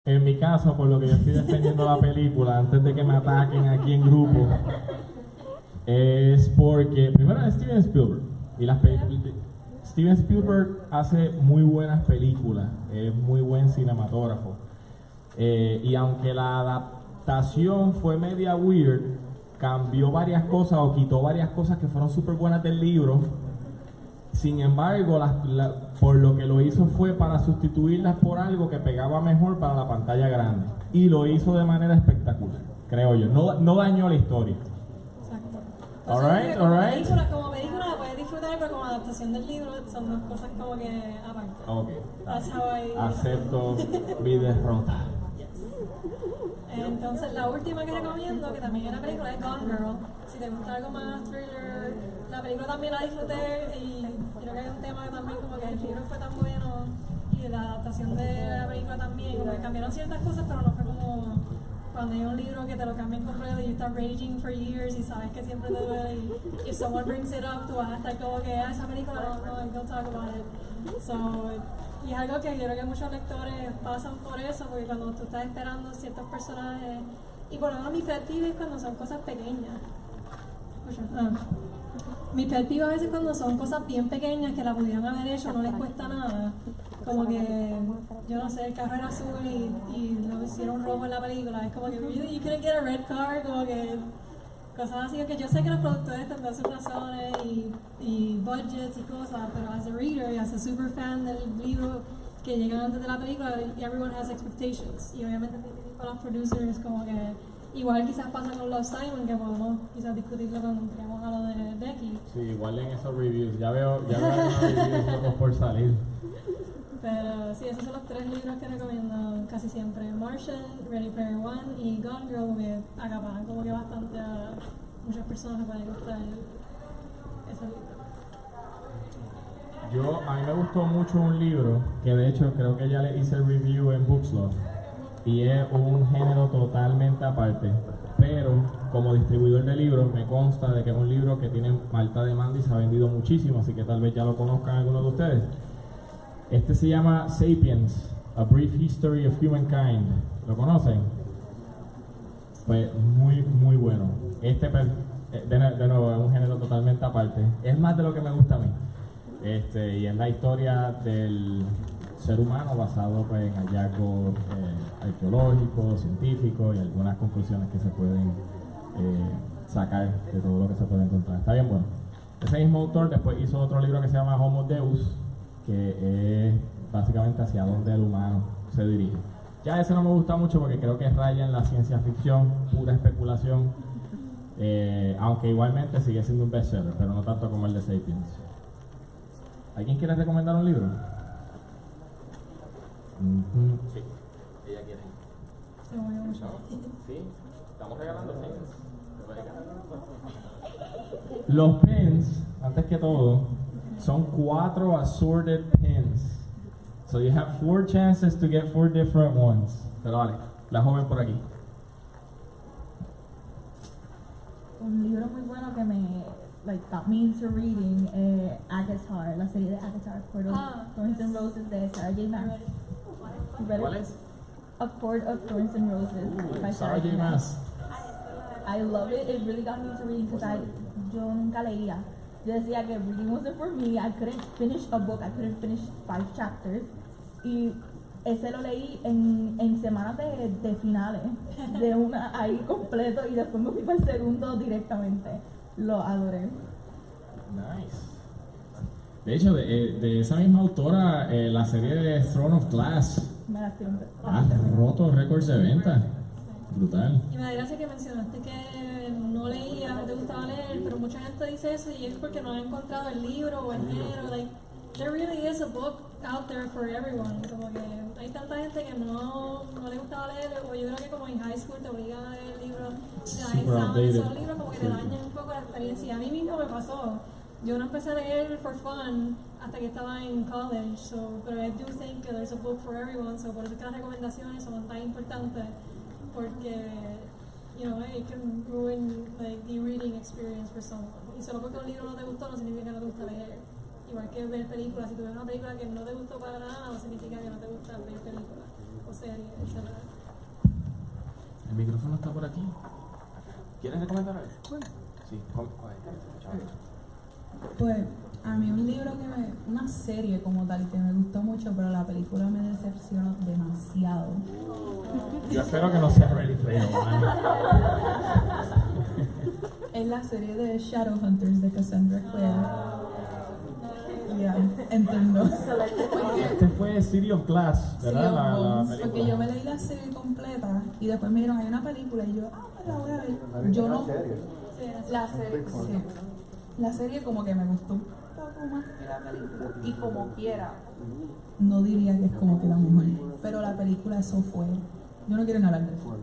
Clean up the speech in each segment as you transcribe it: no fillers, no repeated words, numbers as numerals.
En mi caso, por lo que yo estoy defendiendo la película, antes de que me ataquen aquí en grupo, es porque, primero, es Steven Spielberg. Y Steven Spielberg hace muy buenas películas, es muy buen cinematógrafo. Y aunque la adaptación fue media weird, cambió varias cosas o quitó varias cosas que fueron súper buenas del libro. Sin embargo, por lo que lo hizo fue para sustituirlas por algo que pegaba mejor para la pantalla grande. Y lo hizo de manera espectacular, creo yo. No dañó la historia. Exacto. Alright. Como película la puedes disfrutar, pero como adaptación del libro son dos cosas como que aparte. Ok. That's how I... Acepto mi derrota. Entonces la última que recomiendo, que también es una película, es Gone Girl. Si te gusta algo más thriller, la película también la disfruté y creo que hay un tema que también como que el libro fue tan bueno y la adaptación de la película también, como que cambiaron ciertas cosas, pero no fue como cuando hay un libro que te lo cambian completo y you estás raging for years y sabes que siempre te duele y if someone brings it up tú vas a estar como que esa película no, don't talk about it. Y es algo que yo creo que muchos lectores pasan por eso, porque cuando tú estás esperando ciertos personajes, y por lo menos mi pet peeve es cuando son cosas pequeñas. Mi pet peeve a veces cuando son cosas bien pequeñas que la pudieran haber hecho, no les cuesta nada. Como que, yo no sé, el carro era azul y lo hicieron rojo en la película. Es como que, you couldn't get a red car, como que cosas así, que yo sé que los productores tendrán sus razones y budgets y cosas, pero as a reader y as a super fan del libro que llegan antes de la película, everyone has expectations. Y obviamente para los producers como que igual quizás pasa con Love Simon, que podemos quizás discutirlo cuando entremos a lo de Becky. Sí, igual en esos reviews, ya veo algunos reviews locos por salir. Pero sí, esos son los tres libros que recomiendo casi siempre: Martian, Ready Player One y Gone Girl, que acaparan como que bastante a muchas personas que pueden gustar ese libro. A mí me gustó mucho un libro que de hecho creo que ya le hice el review en BookSloth y es un género totalmente aparte, pero como distribuidor de libros me consta de que es un libro que tiene alta demanda y se ha vendido muchísimo, así que tal vez ya lo conozcan algunos de ustedes. Este se llama Sapiens, A Brief History of Humankind. ¿Lo conocen? Pues muy bueno. De nuevo, es un género totalmente aparte. Es más de lo que me gusta a mí. Y es la historia del ser humano basado pues, en hallazgos arqueológicos, científicos y algunas conclusiones que se pueden sacar de todo lo que se puede encontrar. Está bien bueno. Ese mismo autor después hizo otro libro que se llama Homo Deus, que es básicamente hacia dónde el humano se dirige. Ya ese no me gusta mucho porque creo que raya en la ciencia ficción, pura especulación, aunque igualmente sigue siendo un bestseller, pero no tanto como el de Sapiens. ¿Alguien quiere recomendar un libro? Sí, ella quiere. Sí, estamos regalando pens. Los pens, antes que todo, son 4 assorted pens. So you have 4 chances to get 4 different ones. Pero vale, la joven por aquí. Un libro muy bueno que me got me into reading, Agatar, la serie de Agatar, Thorns and Roses de Sarah J. Maas. ¿Cuál es? A Court of Thorns and Roses by Sarah J. Maas. I love it. It really got me into reading because yo nunca leía. Yo decía que reading wasn't for me. I couldn't finish a book. I couldn't finish 5 chapters. Y ese lo leí en semanas de finales, de una ahí completo, y después me fui para el segundo directamente. Lo adoré. Nice. De hecho, de esa misma autora, la serie de Throne of Glass ha roto récords de venta. Brutal. Y me da gracia que mencionaste que no leías, no te gustaba leer, pero mucha gente dice eso y es porque no ha encontrado el libro o el género. Like, there really is a book out there for everyone. Como que hay tanta gente que no le gustaba leer, o yo creo que como en high school te obligan a leer libros, esos libros como que te dañan un poco la experiencia. A mí mismo me pasó. Yo no empecé a leer for fun hasta que estaba en college, pero I do think that there's a book for everyone, so por eso que las recomendaciones son tan importantes, porque it can ruin the reading experience for someone. Y solo porque un libro no te gustó no significa que no te gusta leer. Igual que ver películas, si tú ves una película que no te gustó para nada, no significa que no te gusta ver películas. o serie, etc. El micrófono está por aquí. ¿Quieres recomendar algo? Sí, Pues a mí un libro una serie como tal que me gustó mucho, pero la película me decepcionó demasiado. Yo espero que no sea Ready Player One. Es la serie de Shadowhunters de Cassandra Clare. Ya, entiendo. Este fue City of Glass, ¿verdad? La película. Porque yo me leí la serie completa y después me dijeron, hay una película y yo, pues la voy a ver. Yo no. La serie, sí. La serie como que me gustó un poco más que la película. Y como quiera, no diría que es como que la mejor. Pero la película, eso fue. Yo no quiero ni hablar de eso.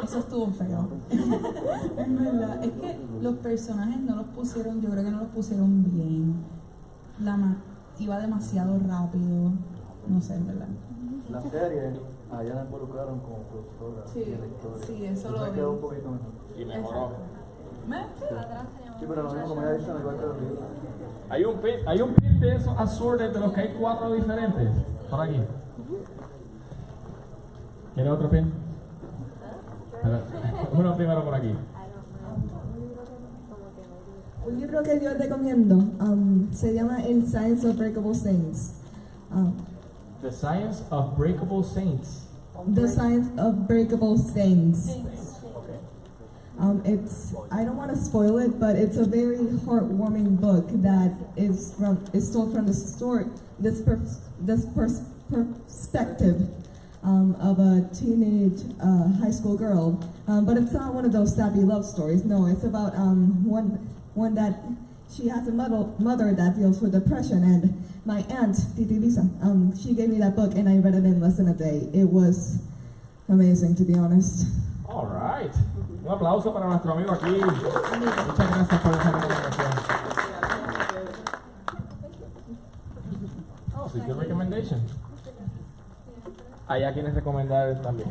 Eso estuvo feo. Es verdad. Es que los personajes no los pusieron, yo creo que no los pusieron bien. Iba demasiado rápido. No sé, en verdad. La serie, allá la involucraron como productora y directora. Sí, eso lo me vi. quedó un poquito mejor. Y mejoró. Sí, pero lo mismo como ya dicen, igual que los libros. Hay un pin de esos azules de los que hay 4 diferentes. Por aquí. ¿Quieres otro pin? Uno primero por aquí. Un libro que yo recomiendo se llama El Science of Breakable Saints. The Science of Breakable Saints. The Science of Breakable Saints. I don't want to spoil it, but it's a very heartwarming book that is told from this perspective of a teenage high school girl. But it's not one of those sappy love stories. No, it's about one that she has a mother that deals with depression, and my aunt, Titi Lisa, she gave me that book and I read it in less than a day. It was amazing, to be honest. All right. Un aplauso para nuestro amigo aquí. Muchas gracias por esa recomendación. Oh, sí, good recommendation. ¿Hay a quienes recomendar también?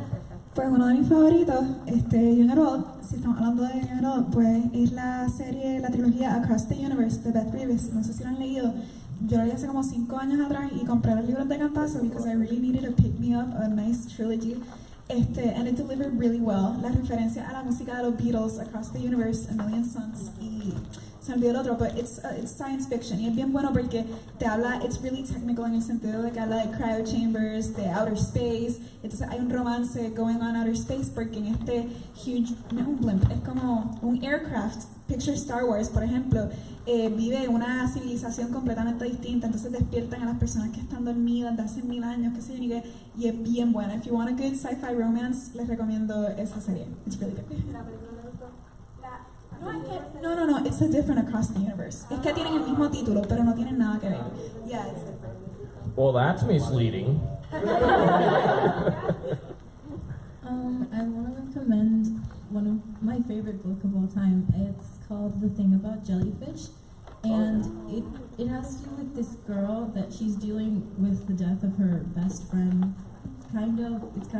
Pues uno de mis favoritos, Young Adult, si estamos hablando de Young Adult, pues es la trilogía Across the Universe de Beth Reeves. No sé si lo han leído. Yo lo leí hace como 5 años atrás y compré los libros de cantazo because I really needed to pick me up a nice trilogy. And it delivered really well. La referencia a la música de los Beatles, Across the Universe, A Million Suns, y se me olvidó el otro, but it's science fiction. Y es bien bueno porque it's really technical en el sentido de que habla de cryo chambers, de outer space. Entonces hay un romance going on outer space porque en este huge, no es un blimp, es como un aircraft. Picture Star Wars, por ejemplo, vive una civilización completamente distinta, entonces despiertan a las personas que están dormidas de hace 1000 años, qué sé yo, y es bien buena. If you want a good sci-fi romance, les recomiendo esa serie. It's really good. No, it's a different Across the Universe. Es que tienen el mismo título, pero no tienen nada que ver. Yeah, it's Well, that's misleading. I want to recommend one of my favorite book of all time. It's called The Thing About Jellyfish, and it has to do with this girl that she's dealing with the death of her best friend. It's kind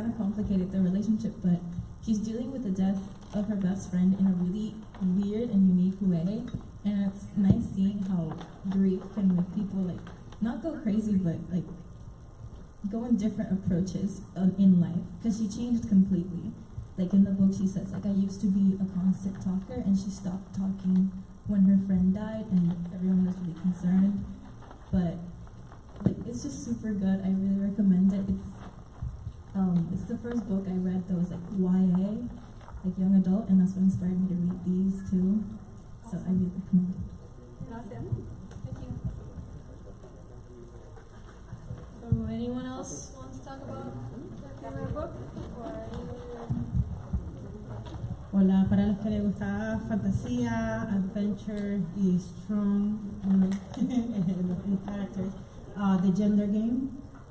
of complicated, the relationship, but she's dealing with the death of her best friend in a really weird and unique way, and it's nice seeing how grief can make people not go crazy, but go in different approaches in life, because she changed completely. In the book, she says, I used to be a constant talker, and she stopped talking when her friend died, and everyone was really concerned. But it's just super good. I really recommend it. It's the first book I read that was YA, young adult, and that's what inspired me to read these too. So I really recommend it. Gracias. Thank you. So anyone else want to talk about their favorite book? Hola, para los que les gusta fantasía, adventure y strong in characters, The Gender Game.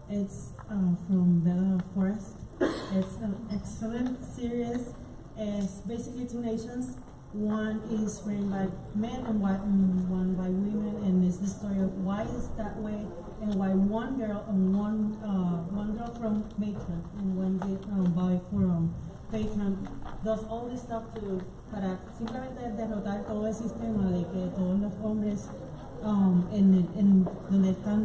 It's from Bella Forrest. It's an excellent series. It's basically 2 nations. One is written by men and one by women, and it's the story of why it's that way and why one girl and one girl from Matron and one boy from Patron does all this stuff para simplemente derrotar todo el sistema de que todos los hombres en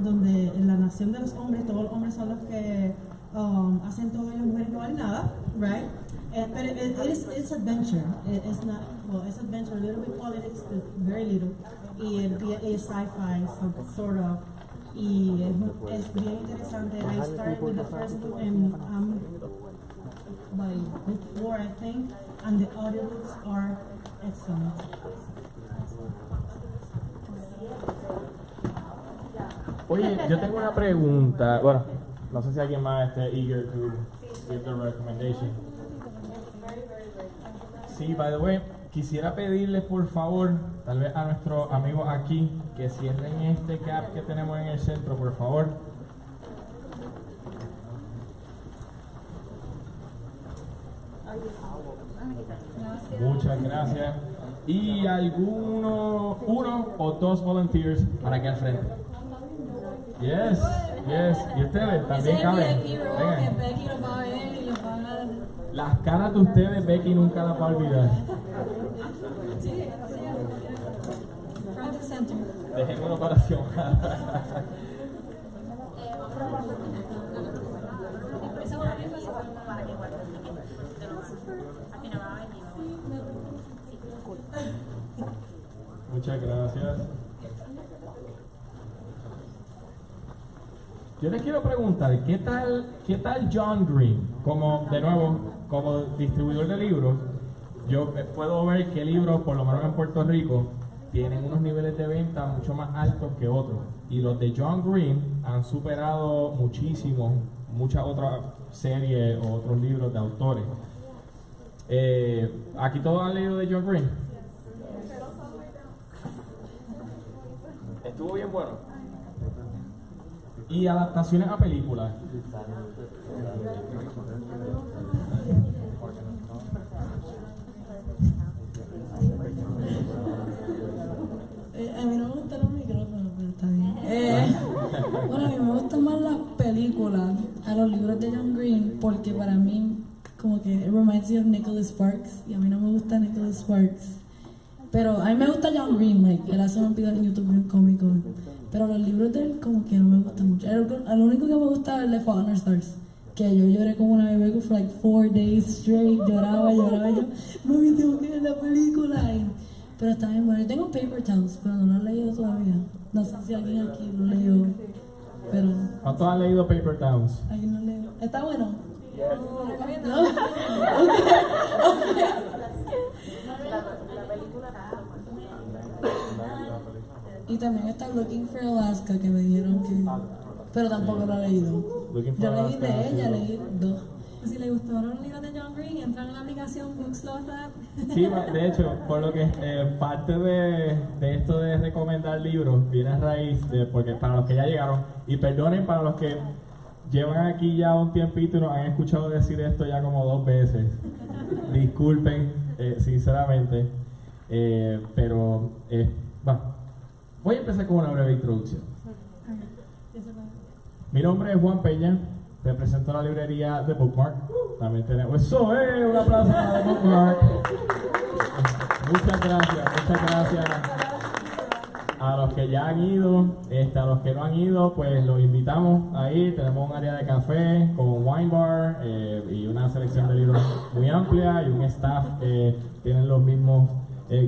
donde en la nación de los hombres, todos los hombres son los que acento de las mujeres no vale nada, right? But it's adventure. It's not, well, it's adventure, a little bit politics, but very little. Y es sci-fi, sort of. Y es bien interesante. I started with the first book and I'm by book 4, I think, and the audiobooks are excellent. Oye, yo tengo una pregunta. Bueno, no sé si alguien más esté eager to give the recommendation. Sí, by the way, quisiera pedirles por favor, tal vez a nuestros amigos aquí, que cierren este cap que tenemos en el centro, por favor. Muchas gracias. Y uno o dos volunteers para aquí al frente. Yes. Y ustedes también caben. Vengan. Becky los va a ver y los va a dar. Las caras de ustedes, Becky nunca las va a olvidar. Sí, front and center. Dejen una oración. Muchas gracias. Yo les quiero preguntar, ¿qué tal John Green? De nuevo, como distribuidor de libros, yo puedo ver que libros, por lo menos en Puerto Rico, tienen unos niveles de venta mucho más altos que otros. Y los de John Green han superado muchísimo muchas otras series o otros libros de autores. ¿Aquí todos han leído de John Green? Estuvo bien bueno. Y adaptaciones a películas. A mí no me gustan los micrófonos, pero está bien. Bueno, a mí me gustan más las películas a los libros de John Green porque para mí como que it reminds me of Nicholas Sparks y a mí no me gusta Nicholas Sparks. Pero a mí me gusta John Green, él hace unos videos en YouTube bien cómicos. Pero los libros de él como que no me gustan mucho. El único que me gusta es el de Fault in Our Stars. Que yo lloré como una bebé for like 4 days straight, lloraba yo, no me tengo que ver la película. Pero está bien bueno. Yo tengo Paper Towns, pero no lo he leído todavía. No sé si alguien aquí lo leyó, pero... ¿Cuántos han leído Paper Towns? ¿Alguien lo leyó? ¿Está bueno? ¿No? ¿No? Y también está Looking for Alaska, que me dijeron que... Pero tampoco lo he leído. Yo leí de ella, leí 2. Si le gustaron los libros de John Green, entran en la aplicación BookSloth. Sí, de hecho, por lo que parte de esto de recomendar libros viene a raíz de, porque para los que ya llegaron, y perdonen para los que llevan aquí ya un tiempito y nos han escuchado decir esto ya como 2 veces. Disculpen, sinceramente, pero voy a empezar con una breve introducción. Mi nombre es Juan Peña, represento la librería de Bookmark. También tenemos eso, un aplauso para Bookmark. Muchas gracias a los que ya han ido, a los que no han ido, pues los invitamos ahí. Tenemos un área de café con wine bar y una selección de libros muy amplia y un staff que tienen los mismos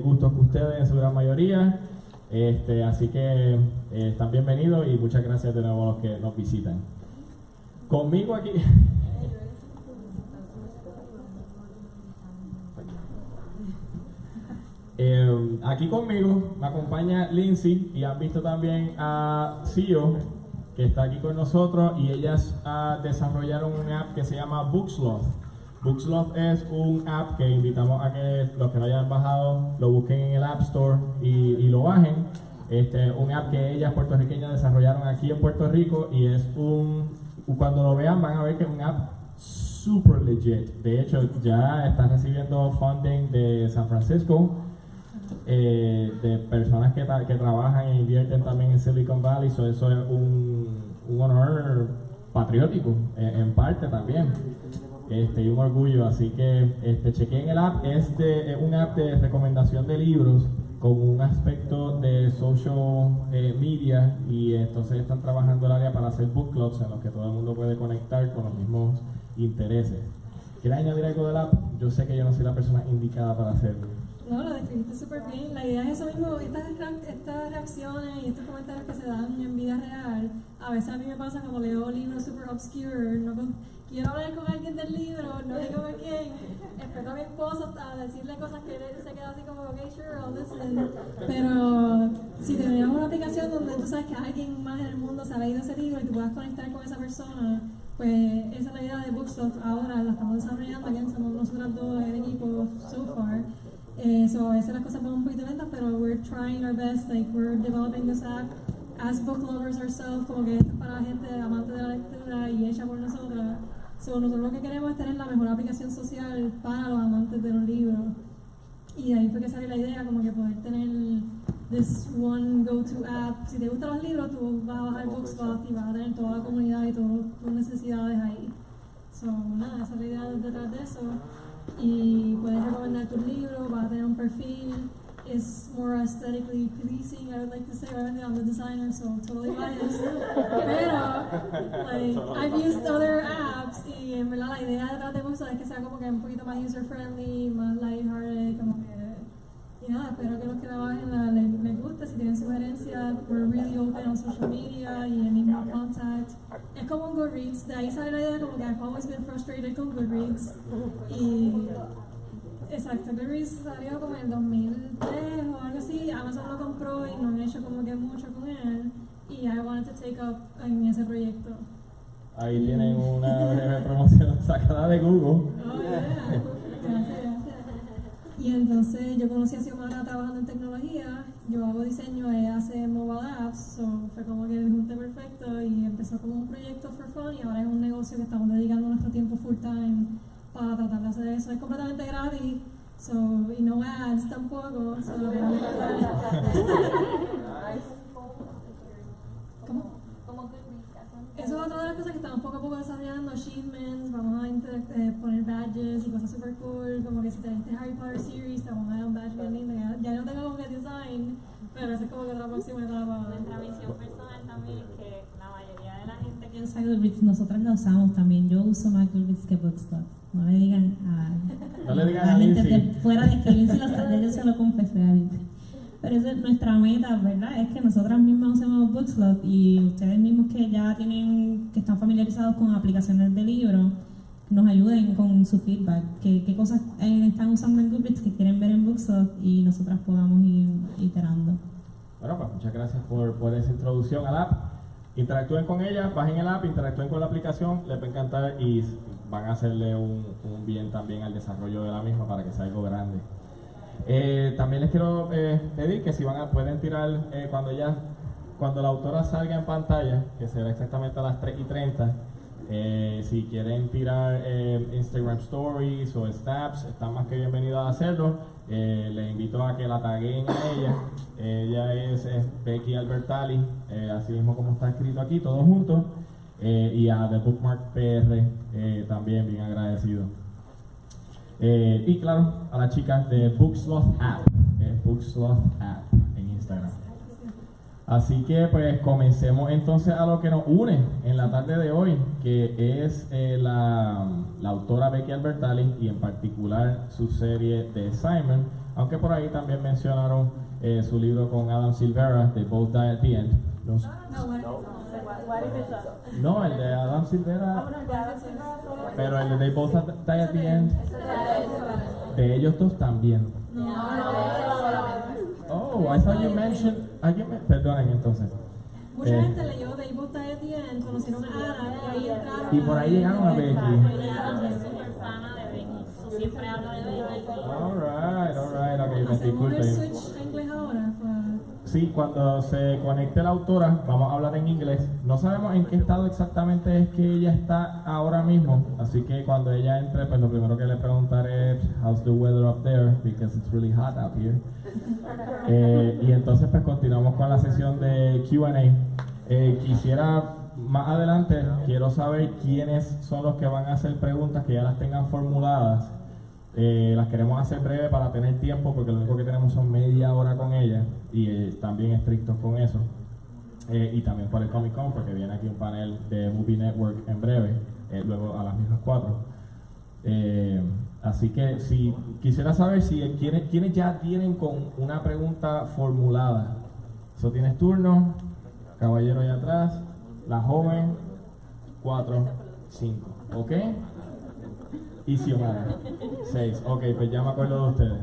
gustos que ustedes en su gran mayoría. Así que están bienvenidos y muchas gracias de nuevo a los que nos visitan. Conmigo aquí. Aquí conmigo me acompaña Lincy y han visto también a Xio, que está aquí con nosotros, y ellas desarrollaron un app que se llama BookSloth. BookSloth es un app que invitamos a que los que no hayan bajado lo busquen en el App Store y lo bajen. Un app que ellas puertorriqueñas desarrollaron aquí en Puerto Rico y es cuando lo vean van a ver que es un app super legit. De hecho, ya están recibiendo funding de San Francisco, de personas que trabajan e invierten también en Silicon Valley. Eso es un honor patriótico en parte también. Y un orgullo, así que chequen el app. Es un app de recomendación de libros con un aspecto de social media, y entonces están trabajando el área para hacer book clubs en los que todo el mundo puede conectar con los mismos intereses. ¿Quieres añadir algo del app? Yo sé que yo no soy la persona indicada para hacerlo. No, lo describiste súper bien. La idea es eso mismo, estas reacciones y estos comentarios que se dan en vida real. A veces a mí me pasa como leo libros super obscure, quiero hablar con alguien del libro, no digo con quién, espero a mi esposo a decirle cosas que él se queda así como, ok, sure, I'll listen. Pero si tenemos una aplicación donde tú sabes que alguien más en el mundo se ha leído ese libro y tú puedas conectar con esa persona, pues esa es la idea de BookSloth. Ahora la estamos desarrollando, aquí somos nosotras dos en el equipo so far. So a veces las cosas van un poquito lentas, pero we're trying our best, like we're developing this app as book lovers ourselves, como que esto es para gente amante de la lectura y hecha por nosotras. So nosotros lo que queremos es tener la mejor aplicación social para los amantes de los libros. Y de ahí fue que salió la idea, como que poder tener this one go-to app. Si te gustan los libros, tú vas a bajar BookSloth y vas a tener toda la comunidad y todas tus necesidades ahí. So nada, esa es la idea detrás de eso. Y puedes recomendar tus libros, vas a tener un perfil, is more aesthetically pleasing, I would like to say. Obviously I'm the designer, so totally biased. Pero, like, I've used other apps y en verdad la idea detrás de BookSloth es que sea como que un poquito más user-friendly, más lighthearted, como que... Y nada, espero que los que trabajen les guste. Si tienen sugerencias, we're really open on social media y en mismo contact. Es como un Goodreads, de ahí sale la idea como que I've always been frustrated con Goodreads. Y exacto, Goodreads salió como en el 2003 o algo así. Amazon lo compró y no han hecho como que mucho con él. Y I wanted to take up en ese proyecto. Ahí tienen una breve promoción sacada de Google. Oh, yeah. Gracias. Y entonces yo conocí a Xiomara trabajando en tecnología, yo hago diseño, ella hace mobile apps, so fue como que el junte perfecto y empezó como un proyecto for fun y ahora es un negocio que estamos dedicando nuestro tiempo full time para tratar de hacer eso. Es completamente gratis, so, y no ads tampoco. So, ¿Cómo? Eso es otra de las cosas que estamos poco a poco desarrollando, achievements, vamos a poner badges y cosas super cool, como que si te diste Harry Potter series, te vamos a dar un badge bien lindo, ya no tengo como que design, pero eso es como que otra próxima etapa. Nuestra visión personal también es que la mayoría de la gente que usa Goodreads, nosotras la usamos también, yo uso más Goodreads que BookSloth, no le digan a la gente de fuera de que Lincy lo está, yo se lo confesé a Lincy. Pero esa es nuestra meta, ¿verdad? Es que nosotras mismas usemos BookSloth y ustedes mismos que ya que están familiarizados con aplicaciones de libros, nos ayuden con su feedback, qué cosas están usando en Goodreads que quieren ver en BookSloth y nosotras podamos ir iterando. Bueno, pues muchas gracias por esa introducción al app. Interactúen con ella, bajen el app, interactúen con la aplicación, les va a encantar y van a hacerle un bien también al desarrollo de la misma para que sea algo grande. También les quiero pedir que si pueden tirar cuando la autora salga en pantalla, que será exactamente a las 3:30, si quieren tirar Instagram Stories o Snaps, están más que bienvenidos a hacerlo. Les invito a que la taguen a ella. Ella es Becky Albertalli, así mismo como está escrito aquí, todos juntos, y a The Bookmark PR también bien agradecido. Y claro, a las chicas de BookSloth App, BookSloth App en Instagram. Así que pues comencemos entonces a lo que nos une en la tarde de hoy, que es la autora Becky Albertalli y en particular su serie de Simon, aunque por ahí también mencionaron su libro con Adam Silvera, They Both Die at the End. No, el de Adam Silvera, pero el de They Both Die at the End, de ellos dos también. Oh, I thought you mentioned. Perdonen entonces. Mucha gente leyó They Both Die at the End, conocieron a Ana y ahí entraron. Y por ahí llegaron a Becky. Es súper fan de Becky, siempre habla de Becky. Alright, ok, me disculpen. ¿Hacemos el switch a inglés ahora? Sí, cuando se conecte la autora, vamos a hablar en inglés. No sabemos en qué estado exactamente es que ella está ahora mismo, así que cuando ella entre, pues lo primero que le preguntaré es how's the weather up there, because it's really hot out here. Y entonces pues continuamos con la sesión de Q&A. Quisiera más adelante, quiero saber quiénes son los que van a hacer preguntas que ya las tengan formuladas, Las queremos hacer breve para tener tiempo, porque lo único que tenemos son media hora con ella y también estrictos con eso. Y también por el Comic Con, porque viene aquí un panel de Movie Network en breve, luego a las mismas 4. Así que si quisiera saber si quienes ya tienen con una pregunta formulada. Eso tienes turno, caballero allá atrás, la joven, 4, 5, ¿ok? Y Xiomara, 6, ok, pues ya me acuerdo de ustedes.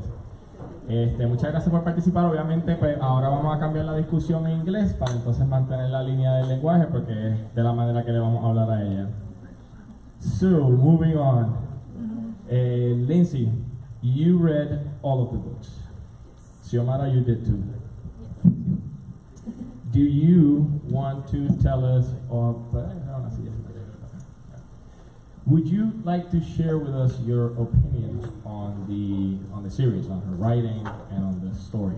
Muchas gracias por participar. Obviamente, pues ahora vamos a cambiar la discusión en inglés para entonces mantener la línea del lenguaje, porque es de la manera que le vamos a hablar a ella. So, moving on. Lincy, you read all of the books. Xiomara, you did too. Do you want to tell us, would you like to share with us your opinion on the series, on her writing and on the story?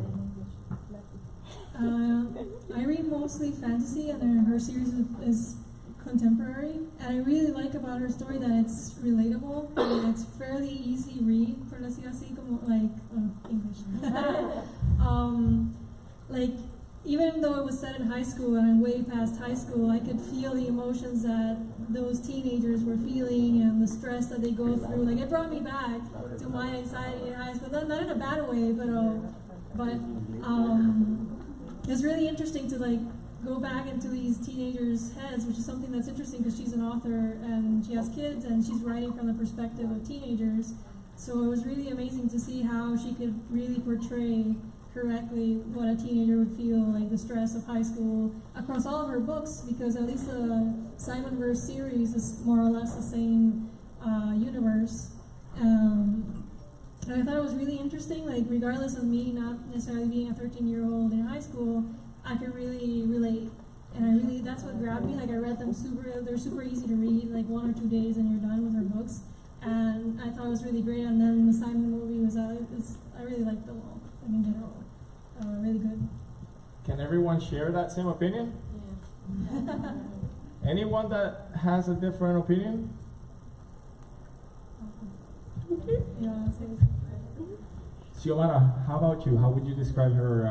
I read mostly fantasy, and her series is contemporary. And I really like about her story that it's relatable and it's fairly easy read, por decir así, como English. Like, even though it was set in high school and I'm way past high school, I could feel the emotions that those teenagers were feeling and the stress that they go through. Like, it brought me back to my anxiety in high school. Not in a bad way, but it's really interesting to like go back into these teenagers' heads, which is something that's interesting because she's an author and she has kids and she's writing from the perspective of teenagers. So it was really amazing to see how she could really portray correctly what a teenager would feel, like the stress of high school, across all of her books, because at least the Simonverse series is more or less the same universe. And I thought it was really interesting, like regardless of me not necessarily being a 13-year-old in high school, I could really relate. And that's what grabbed me. Like, I read them they're super easy to read, like 1 or 2 days and you're done with her books. And I thought it was really great. And then the Simon movie was out. I really liked them all, like in general. Really good. Can everyone share that same opinion? Yeah. Anyone that has a different opinion? Yeah, Xiomara, how about you? How would you describe her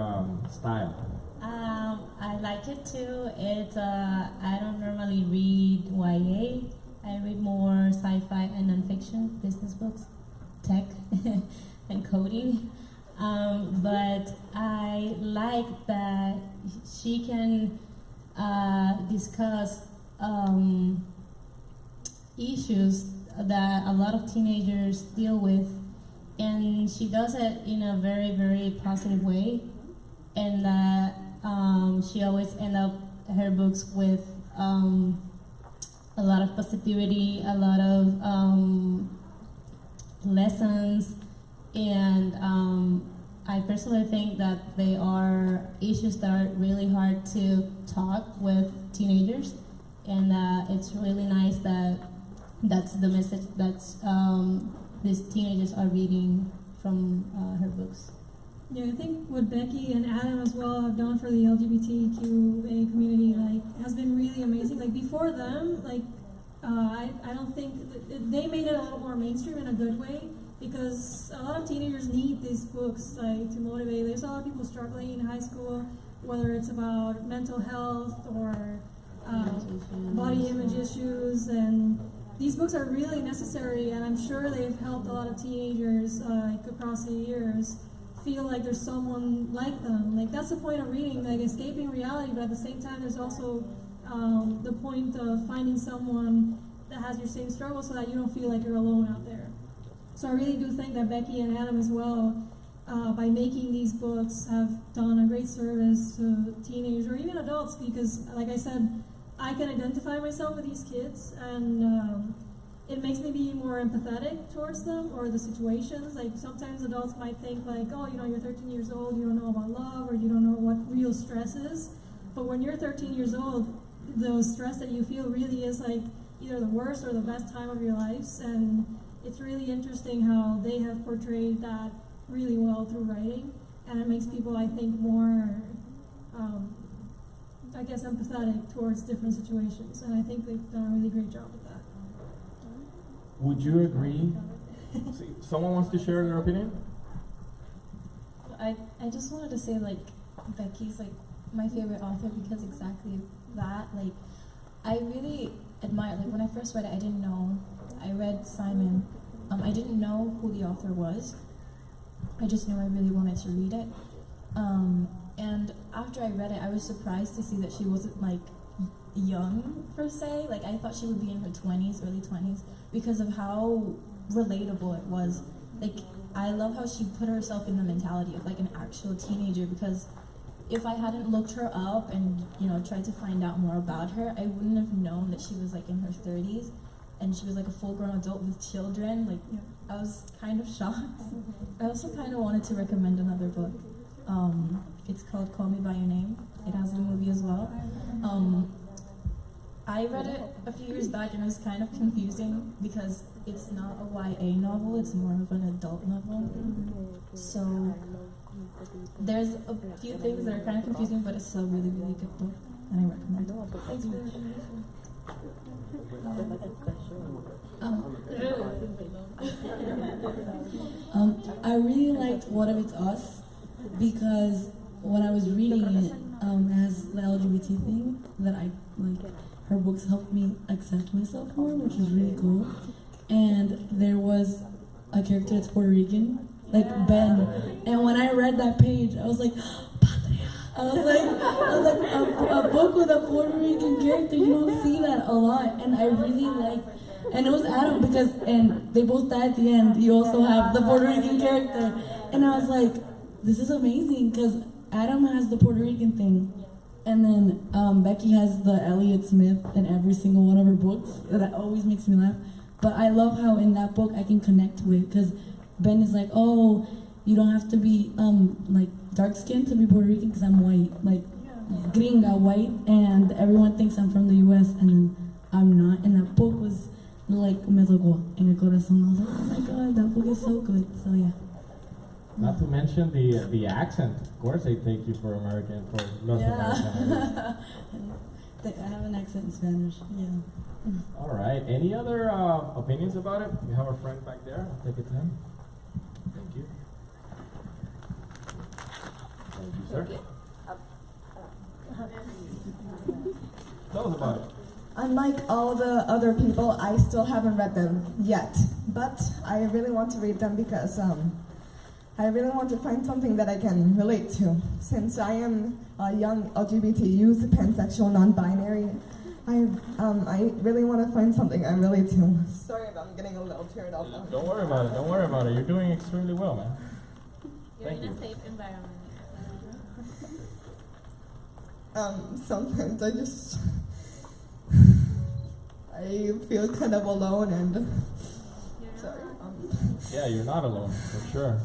style? I like it too. I don't normally read YA. I read more sci-fi and nonfiction, business books, tech, and coding. But I like that she can discuss issues that a lot of teenagers deal with, and she does it in a very, very positive way, and that she always ends up her books with a lot of positivity, a lot of lessons, and I personally think that they are issues that are really hard to talk with teenagers, and it's really nice that that's the message that these teenagers are reading from her books. Yeah, I think what Becky and Adam as well have done for the LGBTQA community has been really amazing. Like, before them, I don't think they made it a little more mainstream in a good way, because a lot of teenagers need these books to motivate. There's a lot of people struggling in high school, whether it's about mental health or body image issues, and these books are really necessary, and I'm sure they've helped a lot of teenagers across the years feel like there's someone like them. Like, that's the point of reading, like escaping reality, but at the same time there's also the point of finding someone that has your same struggle so that you don't feel like you're alone out there. So I really do think that Becky and Adam as well, by making these books, have done a great service to teenagers or even adults, because like I said, I can identify myself with these kids, and it makes me be more empathetic towards them or the situations. Like, sometimes adults might think like, oh, you're 13 years old, you don't know about love, or you don't know what real stress is. But when you're 13 years old, the stress that you feel really is like either the worst or the best time of your lives, and it's really interesting how they have portrayed that really well through writing, and it makes people, I think, more, empathetic towards different situations, and I think they've done a really great job with that. Would you agree Someone wants to share their opinion? I just wanted to say, like, Becky's, like, my favorite author because exactly that, like, I really admire, like, when I first read it, I didn't know. I read Simon. I didn't know who the author was. I just knew I really wanted to read it. And after I read it, I was surprised to see that she wasn't, like, young, per se. Like, I thought she would be in her 20s, early 20s, because of how relatable it was. Like, I love how she put herself in the mentality of, like, an actual teenager, because if I hadn't looked her up and, you know, tried to find out more about her, I wouldn't have known that she was, like, in her 30s, and she was, like, a full-grown adult with children. Like, I was kind of shocked. I also kind of wanted to recommend another book. It's called Call Me By Your Name. It has a movie as well. I read it a few years back and it was kind of confusing because it's not a YA novel, it's more of an adult novel. So there's a few things that are kind of confusing, but it's a really, really good book, and I recommend it. Thanks for I really liked What If It's Us because when I was reading it, it has the LGBT thing that I like. Her books helped me accept myself more, which is really cool. And there was a character that's Puerto Rican, like Ben. And when I read that page, I was like, Patria. I was like, a book with a Puerto Rican character, you don't see that a lot. And I really liked, and it was Adam because, and they both die at the end. You also have the Puerto Rican character. And I was like, this is amazing because Adam has the Puerto Rican thing. And then Becky has the Elliott Smith in every single one of her books. That always makes me laugh. But I love how in that book I can connect with, because Ben is like, oh, you don't have to be like dark skinned to be Puerto Rican because I'm white, like gringa white, and everyone thinks I'm from the U.S. and then I'm not. And that book was like me tocó en el corazón. I was like, oh my god, that book is so good. So yeah. Not to mention the accent. Of course, they take you for American, for North American. I have an accent in Spanish. Yeah. All right. Any other opinions about it? We have our friend back there. I'll take it to him. Thank you. Thank you, sir. Tell us about it. Unlike all the other people, I still haven't read them yet, but I really want to read them because I really want to find something that I can relate to. Since I am a young LGBT youth, pansexual, non-binary, I really want to find something I relate to. Sorry if I'm getting a little teared up. Don't worry about it. Don't worry about it. You're doing extremely well, man. Thank you. In a safe environment. Sometimes I feel kind of alone and sorry. Yeah, you're not alone, for sure.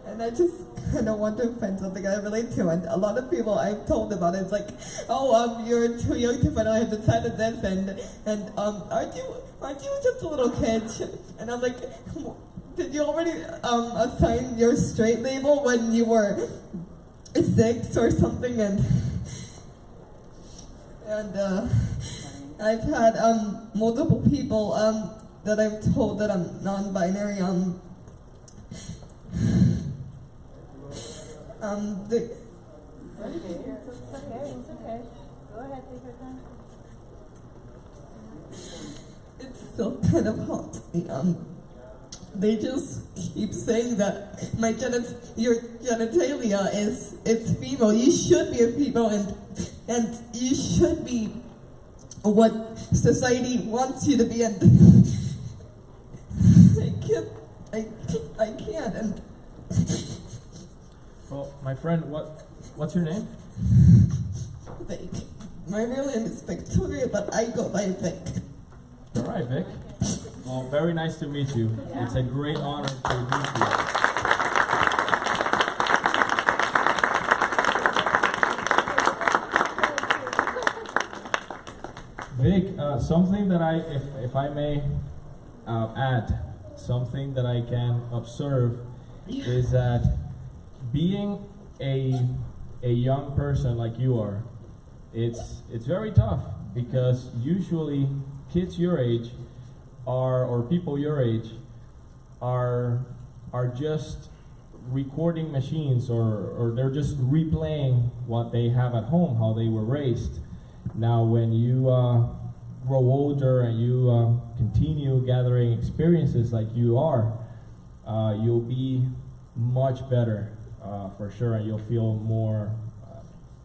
And I just kind of want to find something I relate to. And a lot of people I've told about it, it's like, oh, you're too young to finally have decided this, and aren't you just a little kid? And I'm like, did you already assign your straight label when you were 6 or something? And I've had multiple people that I've told that I'm non-binary. It's okay. Go ahead, take your time. It's still kind of hard to me. They just keep saying that your genitalia is female. You should be a female, and you should be what society wants you to be. And I can't. And well, my friend, what's your name? Vic. My real name is Victoria, but I go by Vic. All right, Vic. Well, very nice to meet you. Yeah. It's a great honor to meet you. Vic, something that if I may add, something that I can observe is that being a young person like you are, it's very tough because usually kids your age or people your age are just recording machines, or they're just replaying what they have at home, how they were raised. Now, when you grow older and you continue gathering experiences like you are, you'll be much better for sure, and you'll feel more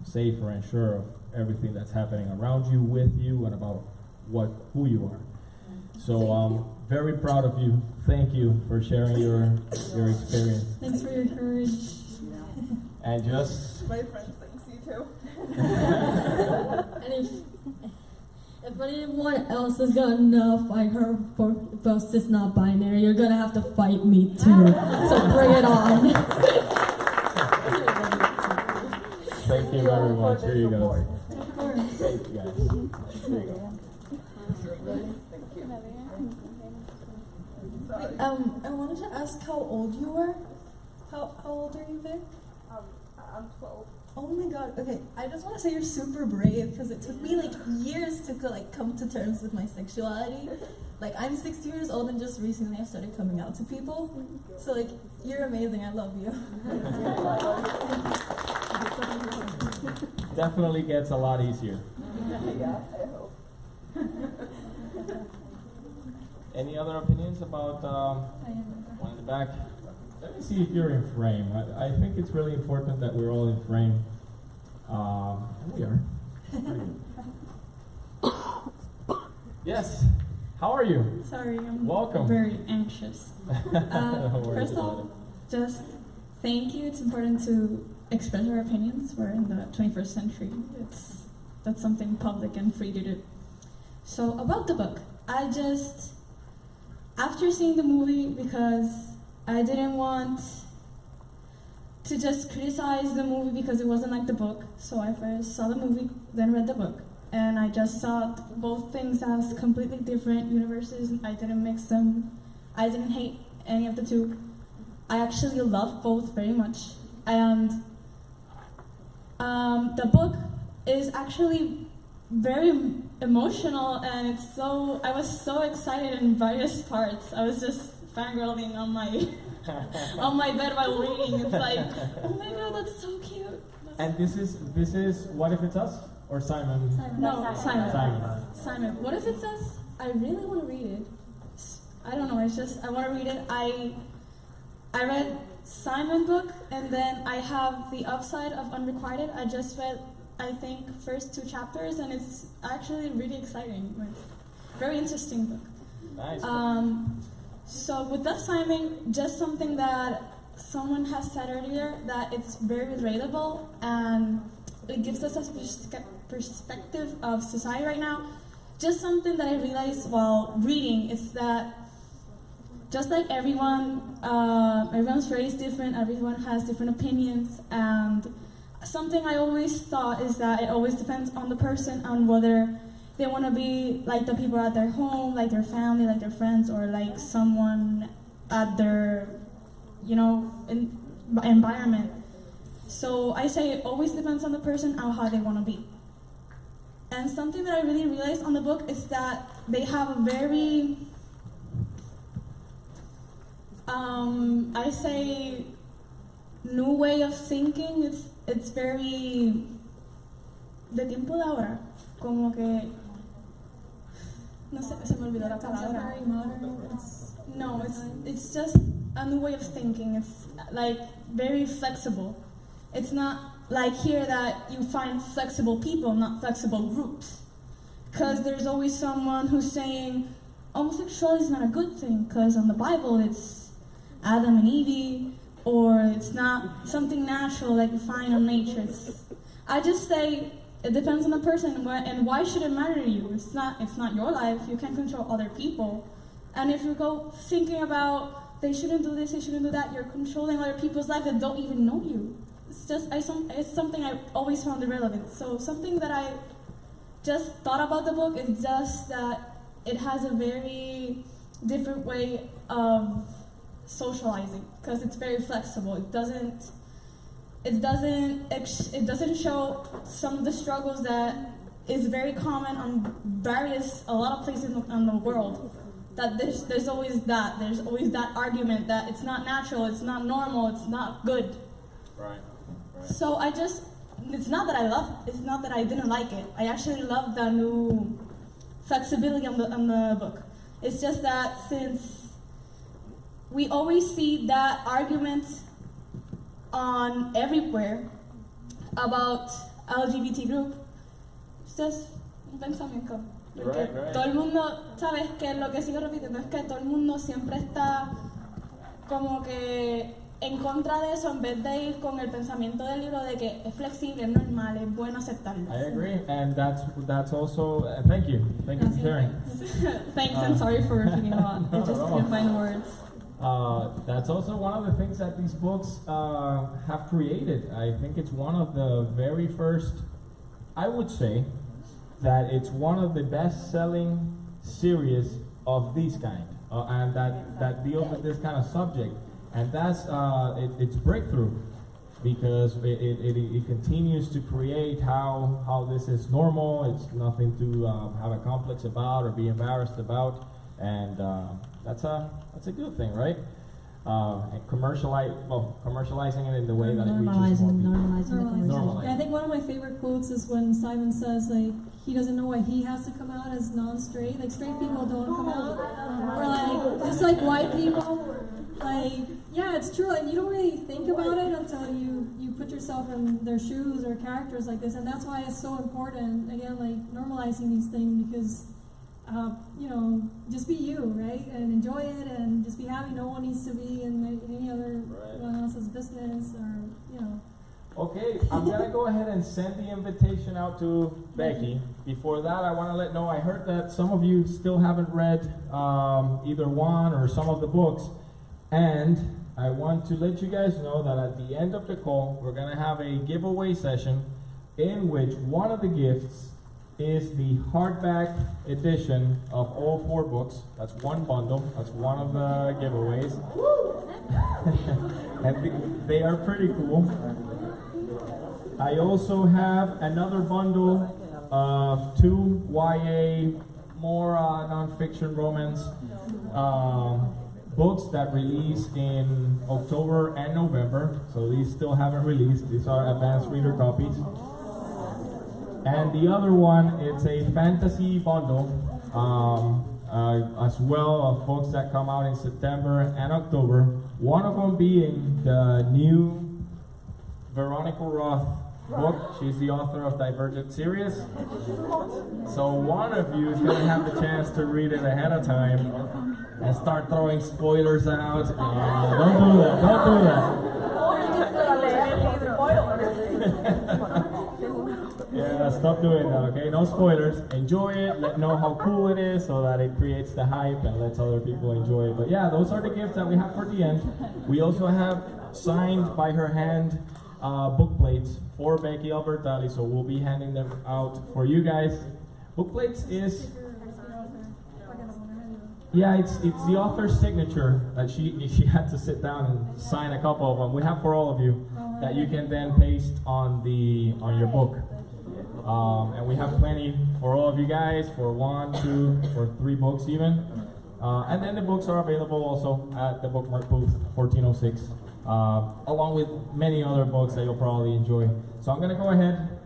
safer and sure of everything that's happening around you, with you, and about who you are. So very proud of you. Thank you for sharing your experience. Thanks for your courage. And just My friend thanks you too. And if anyone else is gonna fight her for because it's not binary, you're gonna have to fight me too. So bring it on. thank you very much. Here you go. Of course. Thank you guys. Here you go. I wanted to ask how old you were. How old are you, Vic? I'm 12. Oh my god, okay. I just want to say you're super brave because it took me like years to come to terms with my sexuality. Like, I'm 60 years old and just recently I started coming out to people. So like, you're amazing. I love you. Definitely gets a lot easier. Yeah, I hope. Any other opinions about one in the back? Let me see if you're in frame. I think it's really important that we're all in frame. We are. Yes. How are you? Sorry, I'm Welcome. very anxious. Don't worry First of about all, just thank you. It's important to express our opinions. We're in the 21st century. That's something public and free to do. So about the book, after seeing the movie, because I didn't want to just criticize the movie because it wasn't like the book. So I first saw the movie, then read the book. And I just saw both things as completely different universes. I didn't mix them. I didn't hate any of the two. I actually love both very much. And the book is actually very emotional, and I was so excited in various parts. I was just fangirling on my bed while reading. It's like, oh my god, that's so cute. And this is What If It's Us? Or Simon? No, Simon. Simon. What if it says? I really want to read it. I don't know. It's just I want to read it. I read Simon book, and then I have the upside of Unrequited. I just read, I think, first 2 chapters, and it's actually really exciting. It's a very interesting book. Nice. So with that Simon, just something that someone has said earlier, that it's very relatable, and it gives us a perspective of society right now. Just something that I realized while reading is that just like everyone's raised different, everyone has different opinions, and something I always thought is that it always depends on the person, on whether they want to be like the people at their home, like their family, like their friends, or like someone at their, environment. So I say it always depends on the person and how they want to be. And something that I really realized on the book is that they have a very, I say, new way of thinking. It's very de tiempo de ahora, como que no sé, se me olvidó la palabra. No, it's just a new way of thinking. It's like very flexible. It's not like here that you find flexible people, not flexible groups. Because there's always someone who's saying homosexuality is not a good thing, because on the Bible it's Adam and Eve, or it's not something natural like you find in nature. I just say it depends on the person, and why should it matter to you? It's not your life. You can't control other people. And if you go thinking about they shouldn't do this, they shouldn't do that, you're controlling other people's life that don't even know you. It's something I always found irrelevant. So something that I just thought about the book is just that it has a very different way of socializing, because it's very flexible. It doesn't show some of the struggles that is very common on a lot of places in the world. that there's always that argument that it's not natural, it's not normal, it's not good. Right. So it's not that I didn't like it. I actually love the new flexibility on the book. It's just that since we always see that argument on everywhere about LGBT group, it's just un pensamiento. Porque todo el mundo, ¿sabes? Que lo que sigo repitiendo es que todo el mundo siempre está como que en contra de eso, en vez de ir con el pensamiento del libro de que es flexible, es normal, es bueno aceptarlo. I agree, and that's also thank you for sharing. Thanks, and sorry for repeating a lot. I just couldn't find words. That's also one of the things that these books have created. I think it's one of the very first, I would say, that it's one of the best-selling series of this kind, and that deals with this kind of subject. And that's it's breakthrough, because it continues to create how this is normal. It's nothing to have a complex about or be embarrassed about, and that's a good thing, right? And commercializing it in the way that it reaches more people. Normalizing. Yeah, I think one of my favorite quotes is when Simon says, like, he doesn't know why he has to come out as non-straight. Like, straight people don't come out. Or like, just like white people. Like, yeah, it's true. Like, you don't really think about it until you put yourself in their shoes or characters like this. And that's why it's so important, again, like, normalizing these things, because you know, just be you, right? And enjoy it, and just be happy. No one needs to be in any other one else's business, or, you know. Okay, I'm gonna go ahead and send the invitation out to Becky. Before that, I want to let know, I heard that some of you still haven't read either one or some of the books, and I want to let you guys know that at the end of the call, we're gonna have a giveaway session in which one of the gifts is the hardback edition of all 4 books. That's one bundle. That's one of the giveaways. And they are pretty cool. I also have another bundle of 2 YA, more non-fiction romance books that release in October and November. So these still haven't released. These are advanced reader copies. And the other one, it's a fantasy bundle as well, of books that come out in September and October. One of them being the new Veronica Roth book. She's the author of Divergent series. So one of you is going to have the chance to read it ahead of time and start throwing spoilers out. Don't do that. Don't do that. Yeah, stop doing that, okay? No spoilers. Enjoy it. Let know how cool it is so that it creates the hype and lets other people enjoy it. But yeah, those are the gifts that we have for the end. We also have signed by her hand book plates for Becky Albertalli, so we'll be handing them out for you guys. Book plates is... Yeah, it's the author's signature that she had to sit down and sign a couple of them. We have for all of you that you can then paste on your book. And we have plenty for all of you guys, for 1, 2, or 3 books even. And then the books are available also at the Bookmark booth, 1406, along with many other books that you'll probably enjoy. So I'm gonna go ahead,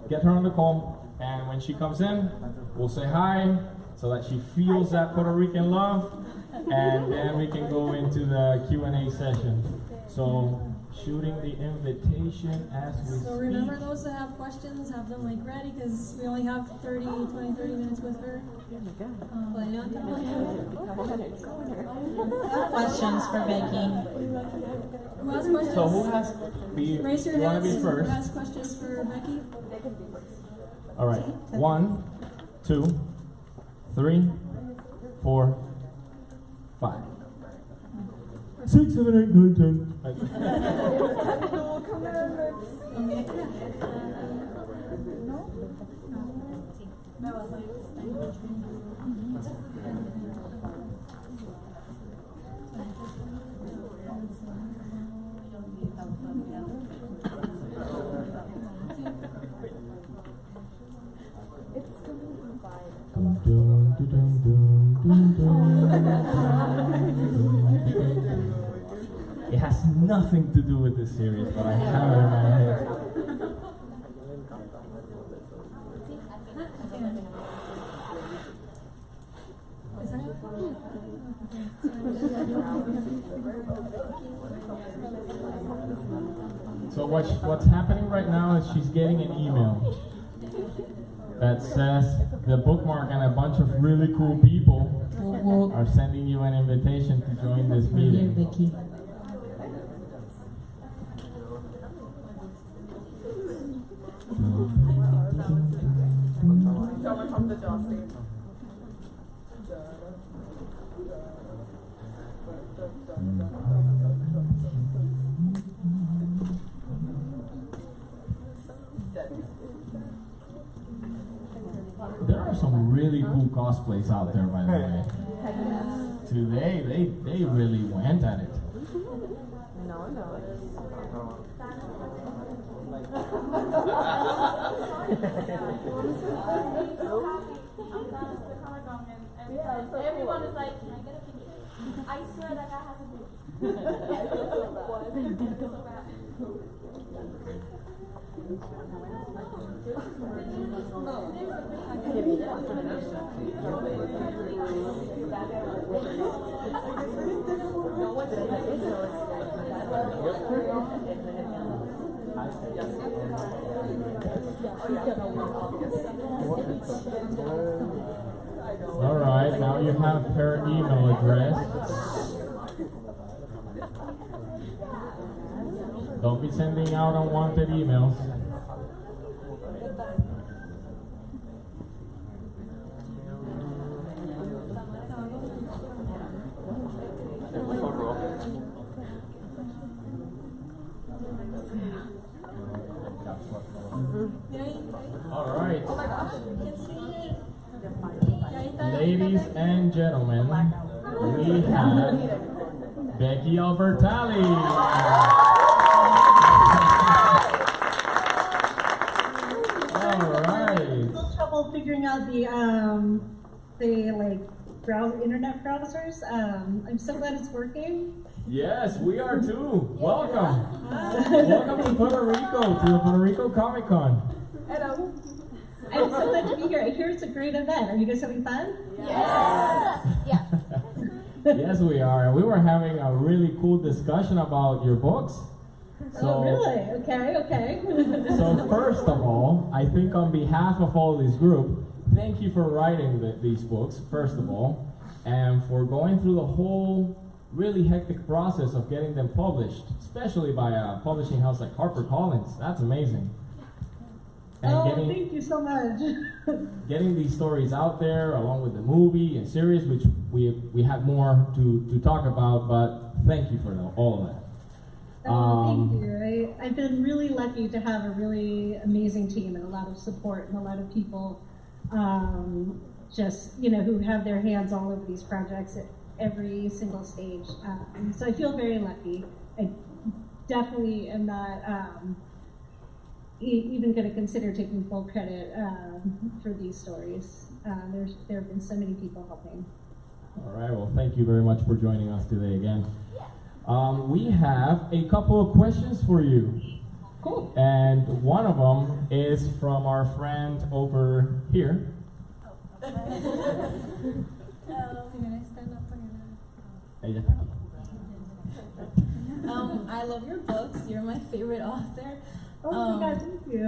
get her on the call, and when she comes in, we'll say hi, so that she feels that Puerto Rican love, and then we can go into the Q&A session. So, shooting the invitation as we speak. So remember, those that have questions, have them like ready, because we only have 30 minutes with her. Questions for Becky. Who has questions? So who has? Raise your hands. hands. Be first? Who has questions for Becky? All right. 1, 2, 3, 4, 5. 6, 7, 8, 9, 10. It has nothing to do with this series, but I have it in my head. So what's happening right now is she's getting an email that says the Bookmark and a bunch of really cool people are sending you an invitation to join this meeting. Becky. Someone from the door stage. There are some really cool cosplays out there, by the way. Today, they really went at it. Everyone is like, can I get a picture? I swear that guy has a picture. All right, now you have her email address. Don't be sending out unwanted emails. All right. Ladies and gentlemen, we have Becky Albertalli. All right. Little trouble figuring out the internet browsers. I'm so glad it's working. Yes, we are too. Welcome. Welcome to Puerto Rico, to the Puerto Rico Comic Con. Hello. I'm so glad to be here. I hear it's a great event. Are you guys having fun? Yes. Yeah. Yes, we are. And we were having a really cool discussion about your books. Oh, really? Okay. So first of all, I think on behalf of all this group, thank you for writing these books, first of all, and for going through the whole really hectic process of getting them published, especially by a publishing house like HarperCollins. That's amazing. And thank you so much. getting these stories out there, along with the movie and series, which we had more to talk about, but thank you for all of that. Thank you. I've been really lucky to have a really amazing team and a lot of support and a lot of people who have their hands all over these projects at every single stage. So I feel very lucky. I definitely am not even going to consider taking full credit for these stories. There have been so many people helping. All right, well, thank you very much for joining us today again. We have a couple of questions for you. Cool. And one of them is from our friend over here. I love your books. You're my favorite author. Oh my God, thank you.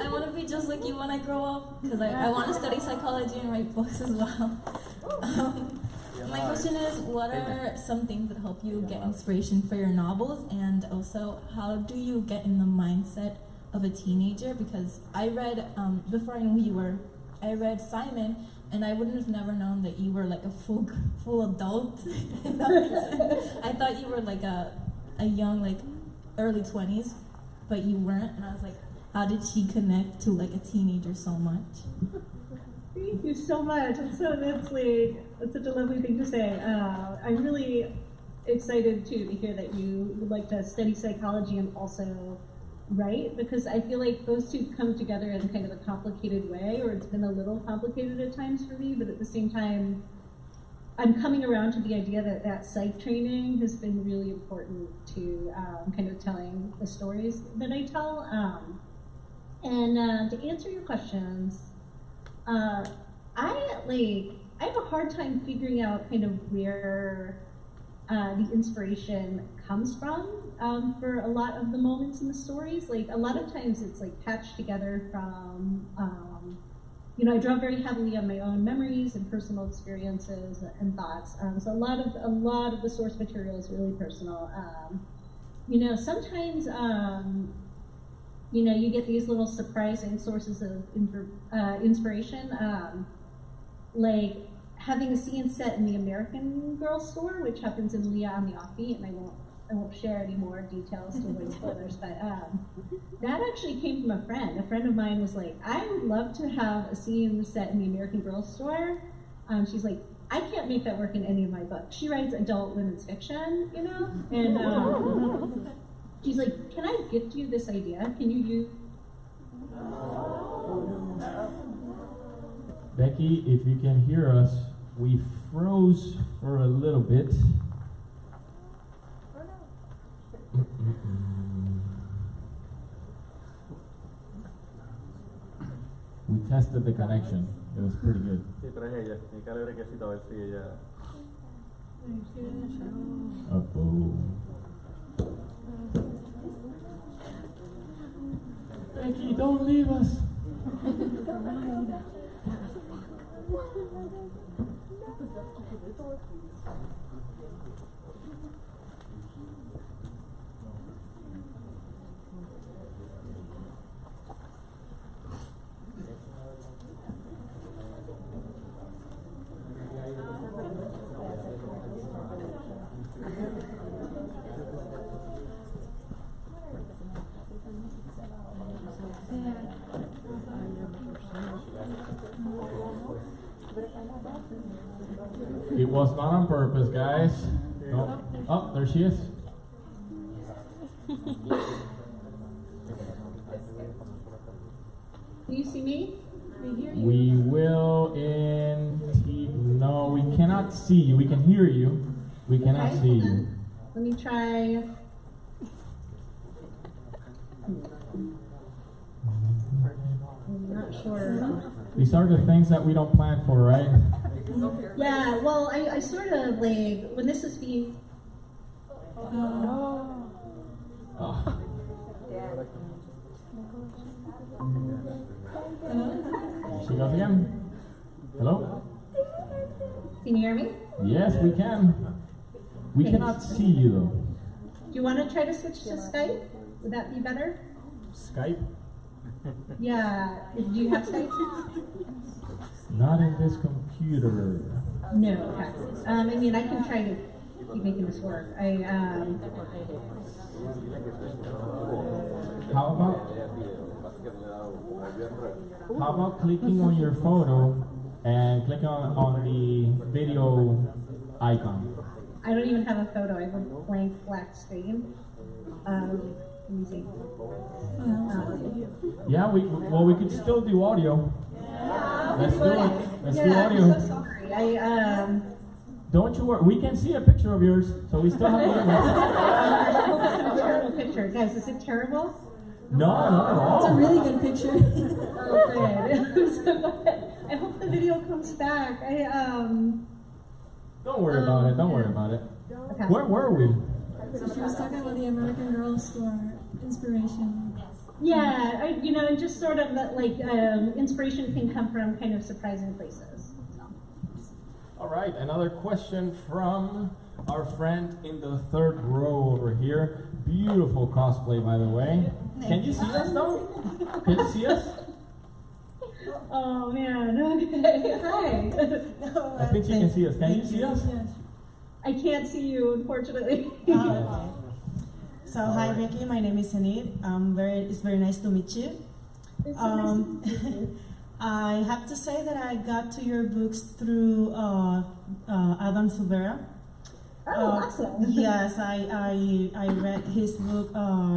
I want to be just like you when I grow up, because I want to study psychology and write books as well. My question is, what are some things that help you get inspiration for your novels, and also how do you get in the mindset of a teenager? Because I read, before I knew who you were, I read Simon, and I wouldn't have never known that you were like a full adult. I thought you were like a young, like early 20s, but you weren't, and I was like, how did she connect to like a teenager so much? Thank you so much. It's such a lovely thing to say. I'm really excited too to hear that you would like to study psychology and also write, because I feel like those two come together in kind of a complicated way, or it's been a little complicated at times for me, but at the same time, I'm coming around to the idea that that psych training has been really important to kind of telling the stories that I tell. And to answer your questions, I have a hard time figuring out kind of where the inspiration comes from for a lot of the moments in the stories. Like, a lot of times it's like patched together from, you know, I draw very heavily on my own memories and personal experiences and thoughts. So a lot of the source material is really personal. You know, sometimes, you know, you get these little surprising sources of inspiration, like having a scene set in the American Girl store, which happens in Leah on the Offbeat, and I won't share any more details to avoid spoilers, but that actually came from a friend. A friend of mine was like, I would love to have a scene set in the American Girl store. She's like, I can't make that work in any of my books. She writes adult women's fiction, you know? And she's like, can I gift you this idea? Can you use... Becky, if you can hear us, we froze for a little bit. We tested the connection. It was pretty good. Sí, trae ella. Tiene que darle quesito a ver si ella... Uh-oh. Becky, don't leave us. It was not on purpose, guys. No. Oh, there she is. Can you see me? We will in... No, we cannot see you. We can hear you. We cannot see you. Let me try... I'm not sure. These are the things that we don't plan for, right? Yeah, well, I sort of, like, when this is being... She goes again. Hello? Can you hear me? Yes, we can. We cannot see you, though. Do you want to try to switch to Skype? Would that be better? Skype? Yeah. Do you have Skype? Not in this computer. No. Okay. I mean, I can try to keep making this work. How about clicking on your photo and click on the video icon? I don't even have a photo. I have a blank black screen. Let me see. Yeah, we could still do audio. Let's do it. Let's do audio. I'm so sorry. Don't you worry. We can see a picture of yours, so we still have a I hope it's not a terrible picture. Guys, is it terrible? No, not at all. It's a really good picture. Oh, good. I hope the video comes back. Don't worry about it. Don't worry about it. Okay. Where were we? So she was talking about the American Girl store inspiration. Yeah, and just sort of like inspiration can come from kind of surprising places. All right, another question from our friend in the third row over here. Beautiful cosplay, by the way. Can you see us, though? Can you see us? Oh, man. Okay. Hi. I think she can see us. Can you see us? I can't see you, unfortunately. So, hi, Becky. My name is Anit. It's very nice to meet you. It's so nice to meet you. I have to say that I got to your books through Adam Silvera. Oh, awesome. Yes, I read his book,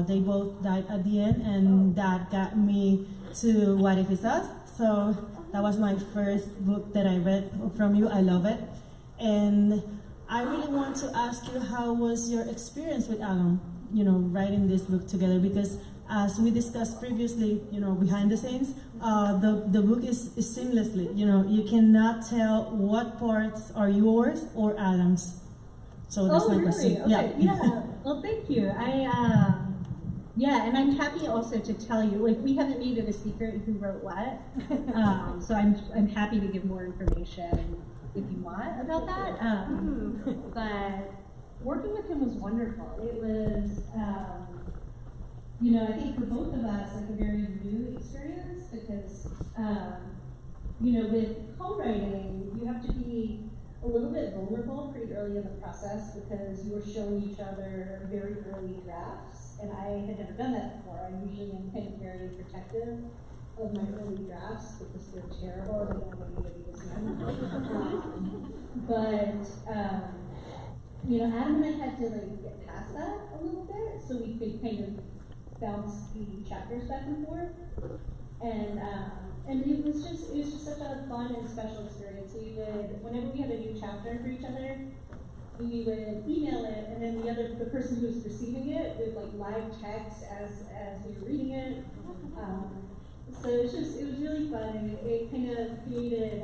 They Both Died at the End, and that got me to What If It's Us. So that was my first book that I read from you. I love it. And I really want to ask you, how was your experience with Adam, writing this book together? Because as we discussed previously, behind the scenes, the book is seamlessly, you cannot tell what parts are yours or Adam's. So that's my question. Okay. Yeah. Well, thank you. And I'm happy also to tell you, we haven't made it a secret who wrote what. So I'm happy to give more information if you want about that. But working with him was wonderful. It was, I think for both of us, like a very new experience because, with co-writing, you have to be a little bit vulnerable pretty early in the process because you were showing each other very early drafts, and I had never done that before. I usually am kind of very protective of my early drafts because they're terrible. I don't want anybody to see them. Adam and I had to get past that a little bit so we could kind of bounce the chapters back and forth, and it was just such a fun and special experience. We would, whenever we had a new chapter for each other, we would email it, and then the person who was receiving it would live text as we were reading it. So it was really fun, and it kind of created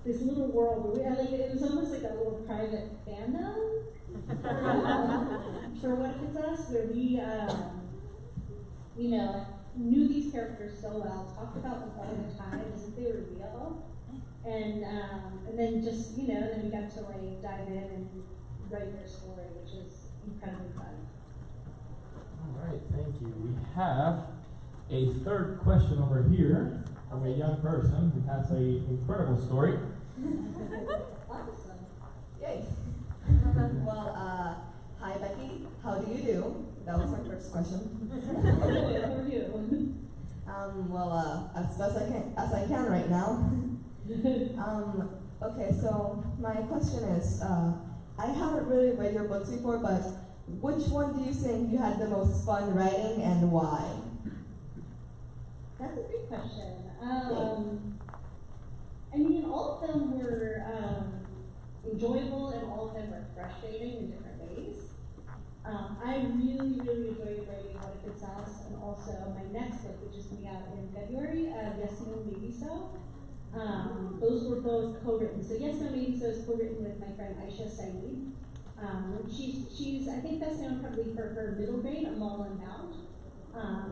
this little world where it was almost like a little private fandom for What If It's Us, where we knew these characters so well, talked about them all the time as if they were real, and then just then we got to dive in and write their story, which is incredibly fun. All right, thank you. We have a third question over here from a young person who has an incredible story. Awesome. Yay. Well, hi Becky, how do you do? That was my first question. How are you? As best as I can right now. Okay, so my question is, I haven't really read your books before, but which one do you think you had the most fun writing and why? That's a great question. All of them were enjoyable and all of them were frustrating in different ways. I really, really enjoyed writing What If It's Us, and also my next book, which is coming out in February, Yes No Maybe So. Those were both co-written. So Yes No Maybe So is co-written with my friend Aisha Saeed. She's I think best known probably for her middle grade, A Mall Unbound.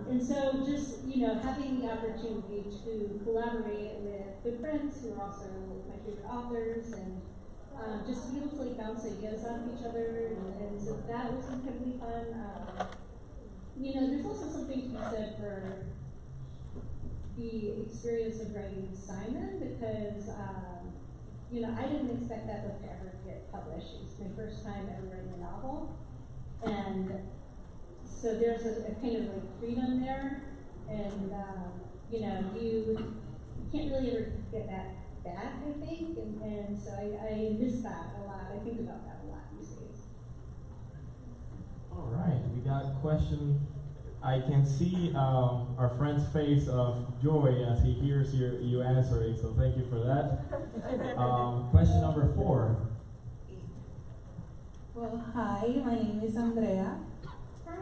And so just, having the opportunity to collaborate with good friends who are also my favorite authors, and just to be able to bounce ideas off each other, and so that was incredibly fun. There's also something to be said for the experience of writing Simon, because I didn't expect that book to ever get published. It's my first time ever writing a novel, and so there's a kind of freedom there, and you can't really ever get that back, I think, and so I miss that a lot. I think about that a lot these days. All right, we got a question. I can see our friend's face of joy as he hears you answering, so thank you for that. Question number 4. Well, hi, my name is Andrea. Hi.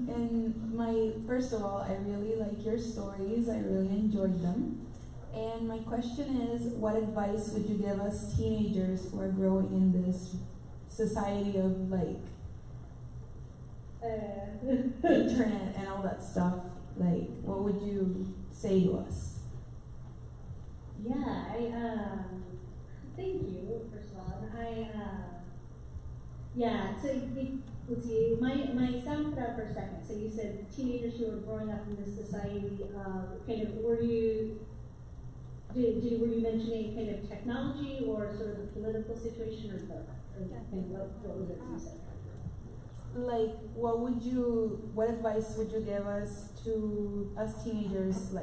And first of all, I really like your stories. I really enjoyed them. And my question is, what advice would you give us teenagers who are growing in this society of internet and all that stuff? What would you say to us? Yeah, thank you, first of all. Let's see, my sound cut out for a second. So you said teenagers who are growing up in this society, were you mentioning kind of technology or sort of the political situation, or both? What was it you said? What advice would you give us to us teenagers,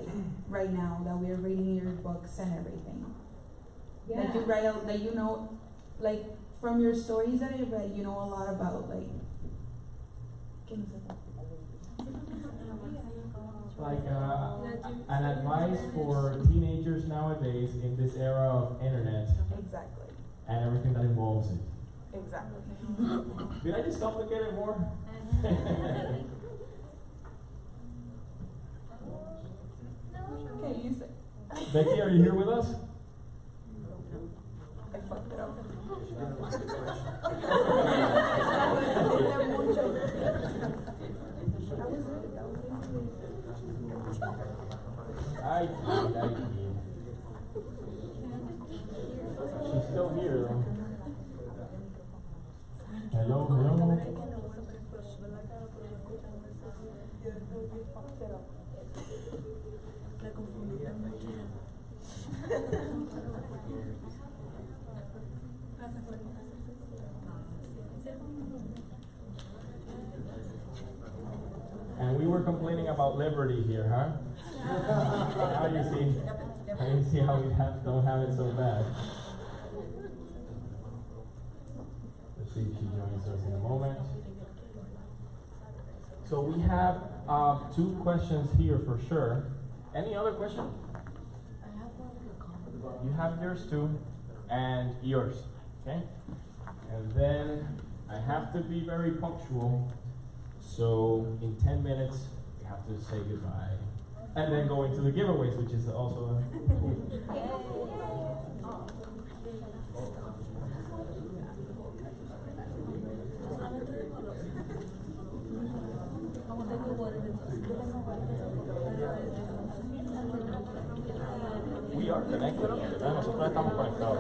right now that we are reading your books and everything? Yeah. That you write from your stories that I read, you know a lot about an advice for teenagers nowadays in this era of internet. Exactly. and everything that involves it. Exactly. Did I just complicate it more? Okay, you say. Becky, are you here with us? I fucked it up. I did. She's still here though. Hello, hello. And we were complaining about liberty here, huh? Now you see how we don't have it so bad. Let's see if she joins us in a moment. So we have 2 questions here for sure. Any other question? You have yours too, and yours, okay? And then I have to be very punctual, so in 10 minutes we have to say goodbye, and then go into the giveaways, which is also We are connected, ¿verdad? Nosotros estamos conectados.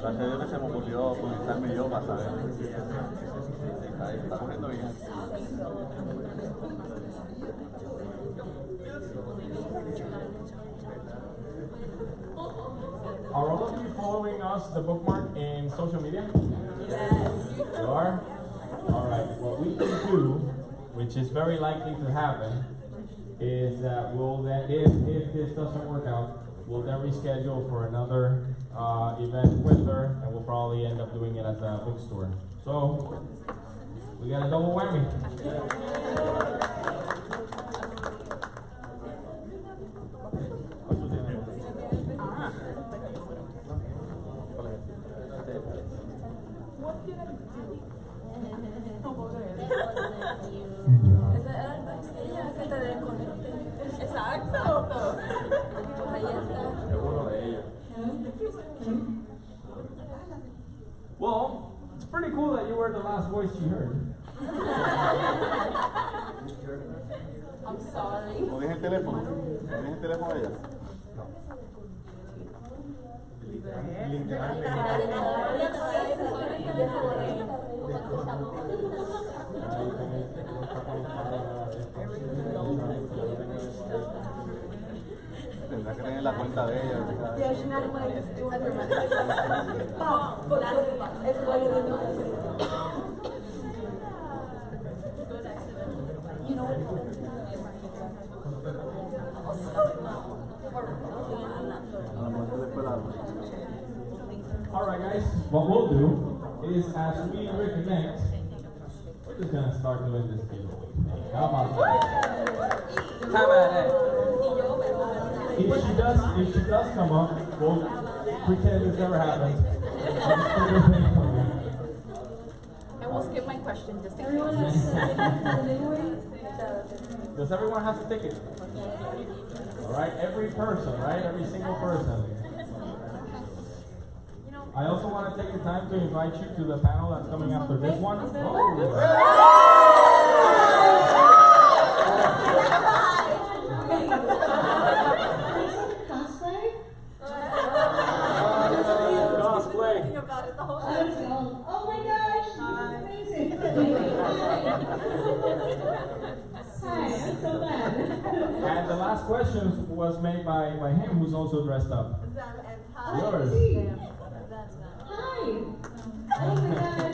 Gracias a Dios que se me ocurrió conectarme yo para saber. Está corriendo bien. Are all of you following us, the Bookmark, in social media? Yes. You are? Alright, what we can do, which is very likely to happen, is that we'll then, if this doesn't work out, we'll then reschedule for another event with her, and we'll probably end up doing it at the bookstore. So, we got a double whammy. Exacto. Ahí está. Es uno de ellos. Well, it's pretty cool that you were the last voice she heard. I'm sorry. ¿No tienes el teléfono? ¿No tienes el teléfono de ella? Tendrá que tener la cuenta de ella. Yeah, she not like doing her You know Alright guys, what we'll do is as we reconnect, we're just gonna start doing this giveaway thing. How about that? How about that? If she does come up, we'll pretend this never happened. And we'll skip my question just in case. Does everyone have a ticket? Alright, every person, right? Every single person. I also want to take the time to invite you to the panel that's coming after this one. Oh my gosh, amazing. Hi, I'm so glad. And the last question was made by him, who's also dressed up. Yours. Hi. Oh my gosh.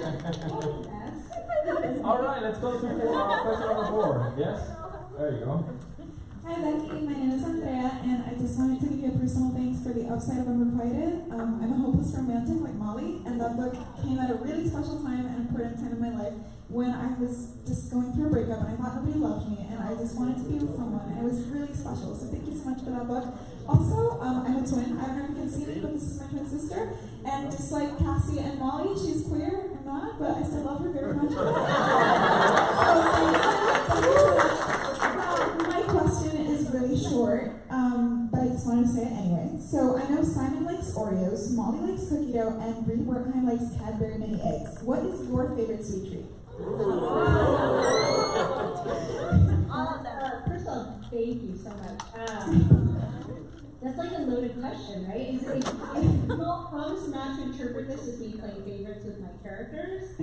All right, let's go to question number 4. Yes? There you go. Hi Becky, my name is Andrea, and I just wanted to give you a personal thanks for The Upside of Unrequited. I'm a hopeless romantic like Molly, and that book came at a really special time and important time in my life when I was just going through a breakup and I thought nobody loved me, and I just wanted to be with someone, and it was really special. So thank you so much for that book. Also, I'm a twin. I don't know if you can see me, but this is my twin sister. And just like Cassie and Molly, she's queer. I'm not, but I still love her very much. My question is really short, but I just wanted to say it anyway. So I know Simon likes Oreos, Molly likes cookie dough, and Bree Wertheim likes Cadbury mini eggs. What is your favorite sweet treat? First of all, thank you so much. That's like a loaded question, right? I'll promise not to interpret this as me playing favorites with my characters.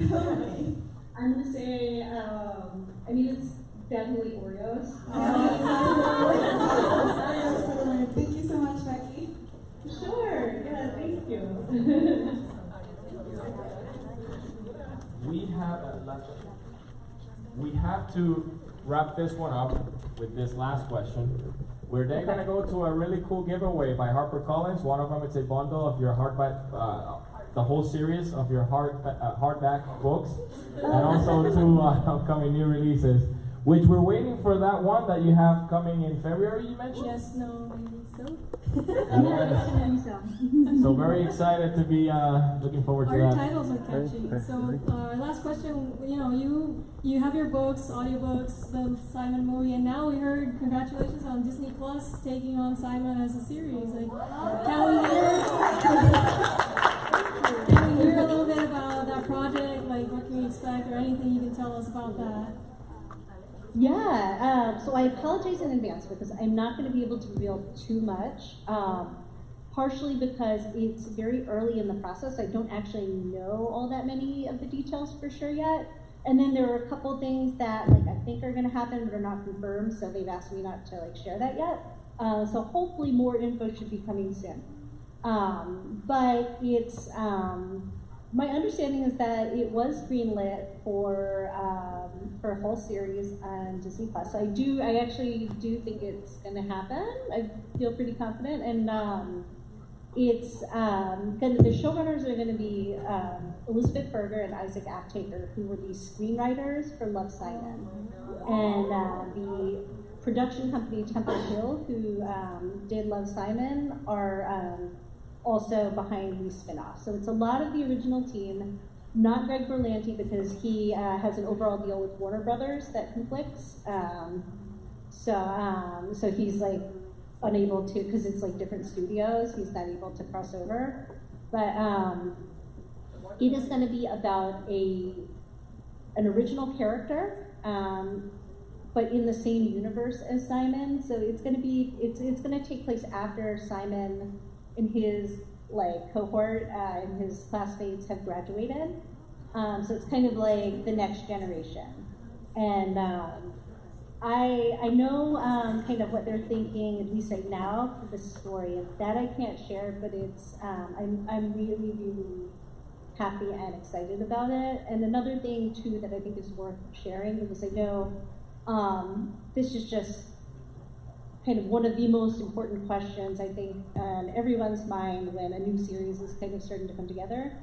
I'm gonna say, I mean, it's definitely Oreos. Thank you so much, Becky. Sure, yeah, thank you. We have to wrap this one up with this last question. We're then going to go to a really cool giveaway by HarperCollins. One of them is a bundle of your hardback, the whole series of your hardback books, and also 2 upcoming new releases, which we're waiting for that one that you have coming in February, you mentioned? Yes, no, maybe so. So very excited to be looking forward to Our that. titles are catchy. So last question, you have your books, audiobooks, the Simon movie, and now we heard congratulations on Disney Plus taking on Simon as a series. Like, can we hear a little bit about that project? Like, what can we expect, or anything you can tell us about that? Yeah, so I apologize in advance because I'm not going to be able to reveal too much, partially because it's very early in the process. I don't actually know all that many of the details for sure yet. And then there are a couple things that I think are going to happen but are not confirmed, so they've asked me not to share that yet. So hopefully more info should be coming soon. But it's, my understanding is that it was greenlit for a full series on Disney Plus. So I actually do think it's going to happen. I feel pretty confident, and it's the showrunners are going to be Elizabeth Berger and Isaac Aptaker, who were the screenwriters for Love, Simon, and the production company Temple Hill, who did Love, Simon, are also behind the spin-off. So it's a lot of the original team, not Greg Berlanti because he has an overall deal with Warner Brothers that conflicts. So he's unable to, because it's different studios, he's not able to cross over. But it is going to be about an original character, but in the same universe as Simon. So it's going to be, it's going to take place after Simon and his cohort and his classmates have graduated. So it's kind of like the next generation. And I know kind of what they're thinking, at least right now, for the story. And that I can't share, but it's I'm really, really happy and excited about it. And another thing too that I think is worth sharing, because I know this is just kind of one of the most important questions, I think, on everyone's mind when a new series is kind of starting to come together,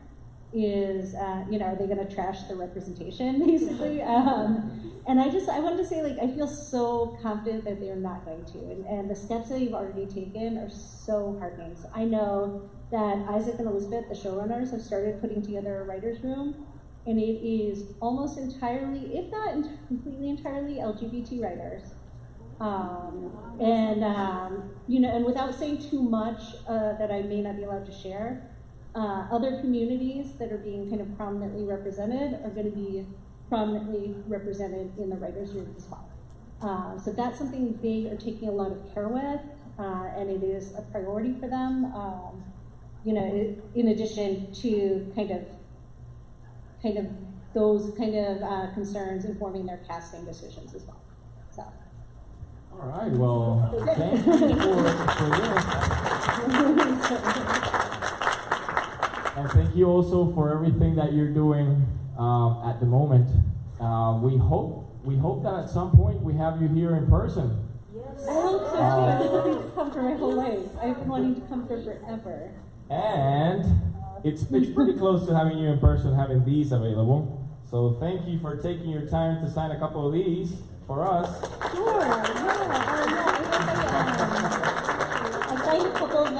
is, are they going to trash the representation, basically? And I wanted to say, I feel so confident that they're not going to. And the steps that they've already taken are so heartening. So I know that Isaac and Elizabeth, the showrunners, have started putting together a writer's room, and it is almost entirely, if not completely entirely, LGBT writers. And without saying too much that I may not be allowed to share, other communities that are being kind of prominently represented are going to be prominently represented in the writers' room as well. So that's something they are taking a lot of care with, and it is a priority for them. In addition to kind of those concerns informing their casting decisions as well. So. All right, well, thank you for this. And thank you also for everything that you're doing at the moment. We hope that at some point we have you here in person. Yes. I hope so too. I've been wanting to come for my whole life. I've been wanting to come for forever. And it's pretty close to having you in person, having these available. So thank you for taking your time to sign a couple of these for us. Sure, yeah. I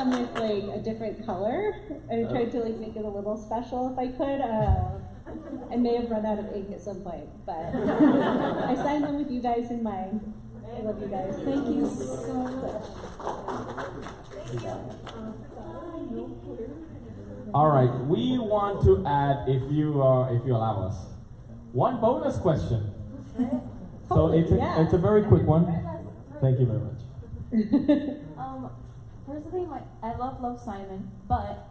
one with like a different color. I tried to like make it a little special if I could. I may have run out of ink at some point, but I signed them with you guys in mind. I love you guys. Thank you so much. All right, we want to add, if you allow us, one bonus question. So it's a very quick one. Thank you very much. Personally, I love Simon, but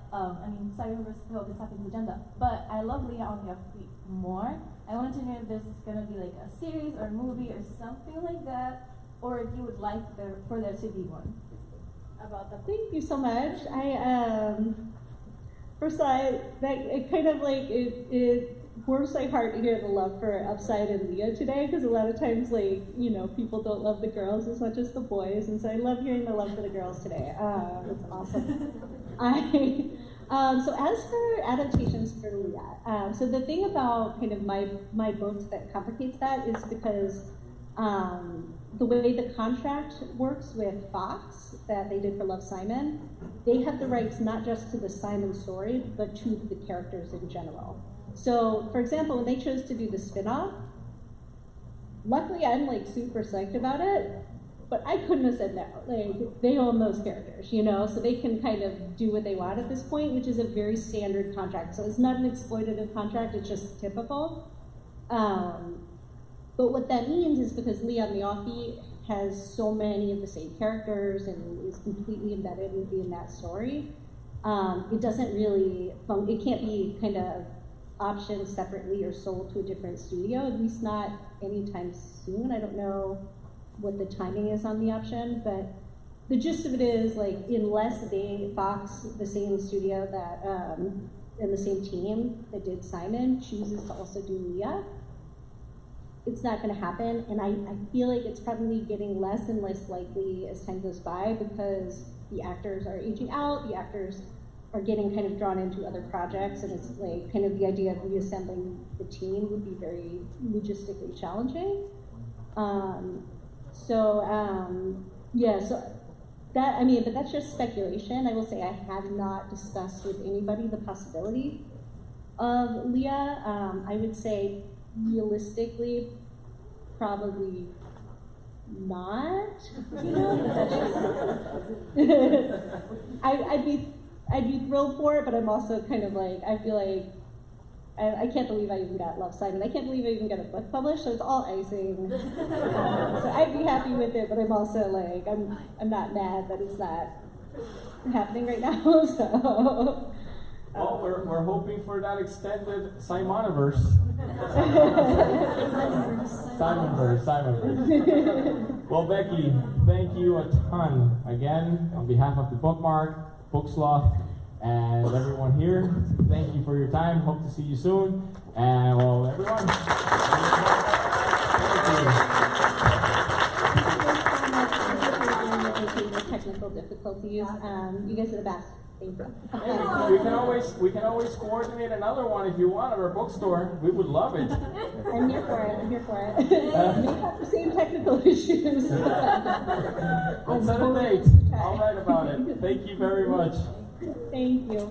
Simon versus this happens agenda. But I love Leah on the Offbeat more. I wanted to know if there's gonna be like a series or a movie or something like that, or if you would like for there to be one. About that. Thank you so much. First of all, it kind of like it warms my heart to hear the love for Upside and Leah today, because a lot of times, like, you know, people don't love the girls as much as the boys, and so I love hearing the love for the girls today. It's awesome. So as for adaptations for Leah, so the thing about kind of my books that complicates that is because the way the contract works with Fox that they did for Love, Simon, they have the rights not just to the Simon story, but to the characters in general. So, for example, when they chose to do the spin-off, luckily I'm like super psyched about it, but I couldn't have said no. Like, they own those characters, you know, so they can kind of do what they want at this point, which is a very standard contract. So it's not an exploitative contract, it's just typical. But what that means is because Leah on the Offbeat has so many of the same characters and is completely embedded within that story, it doesn't really, it can't be kind of optioned separately or sold to a different studio, at least not anytime soon. I don't know what the timing is on the option, but the gist of it is, like, unless Fox, the same studio that, and the same team that did Simon, chooses to also do Leah, it's not going to happen, and I feel like it's probably getting less and less likely as time goes by because the actors are aging out, the actors are getting kind of drawn into other projects, and it's like kind of the idea of reassembling the team would be very logistically challenging. But that's just speculation. I will say I have not discussed with anybody the possibility of Leah. I would say realistically, probably not. You know, I'd be thrilled for it, but I'm also kind of like, I feel like I can't believe I even got Love, Simon. I can't believe I even got a book published, so it's all icing. So I'd be happy with it, but I'm also like, I'm not mad that it's not happening right now. So. Well, we're hoping for that extended Simoniverse. Simonverse. Well, Becky, thank you a ton again on behalf of the Bookmark, BookSloth, and everyone here. Thank you for your time. Hope to see you soon. And well, everyone. Technical difficulties. You guys are the best. Thank you. We can always coordinate another one if you want at our bookstore. We would love it. I'm here for it. We have the same technical issues. Let's set a date. I'll write about it. Thank you very much. Thank you.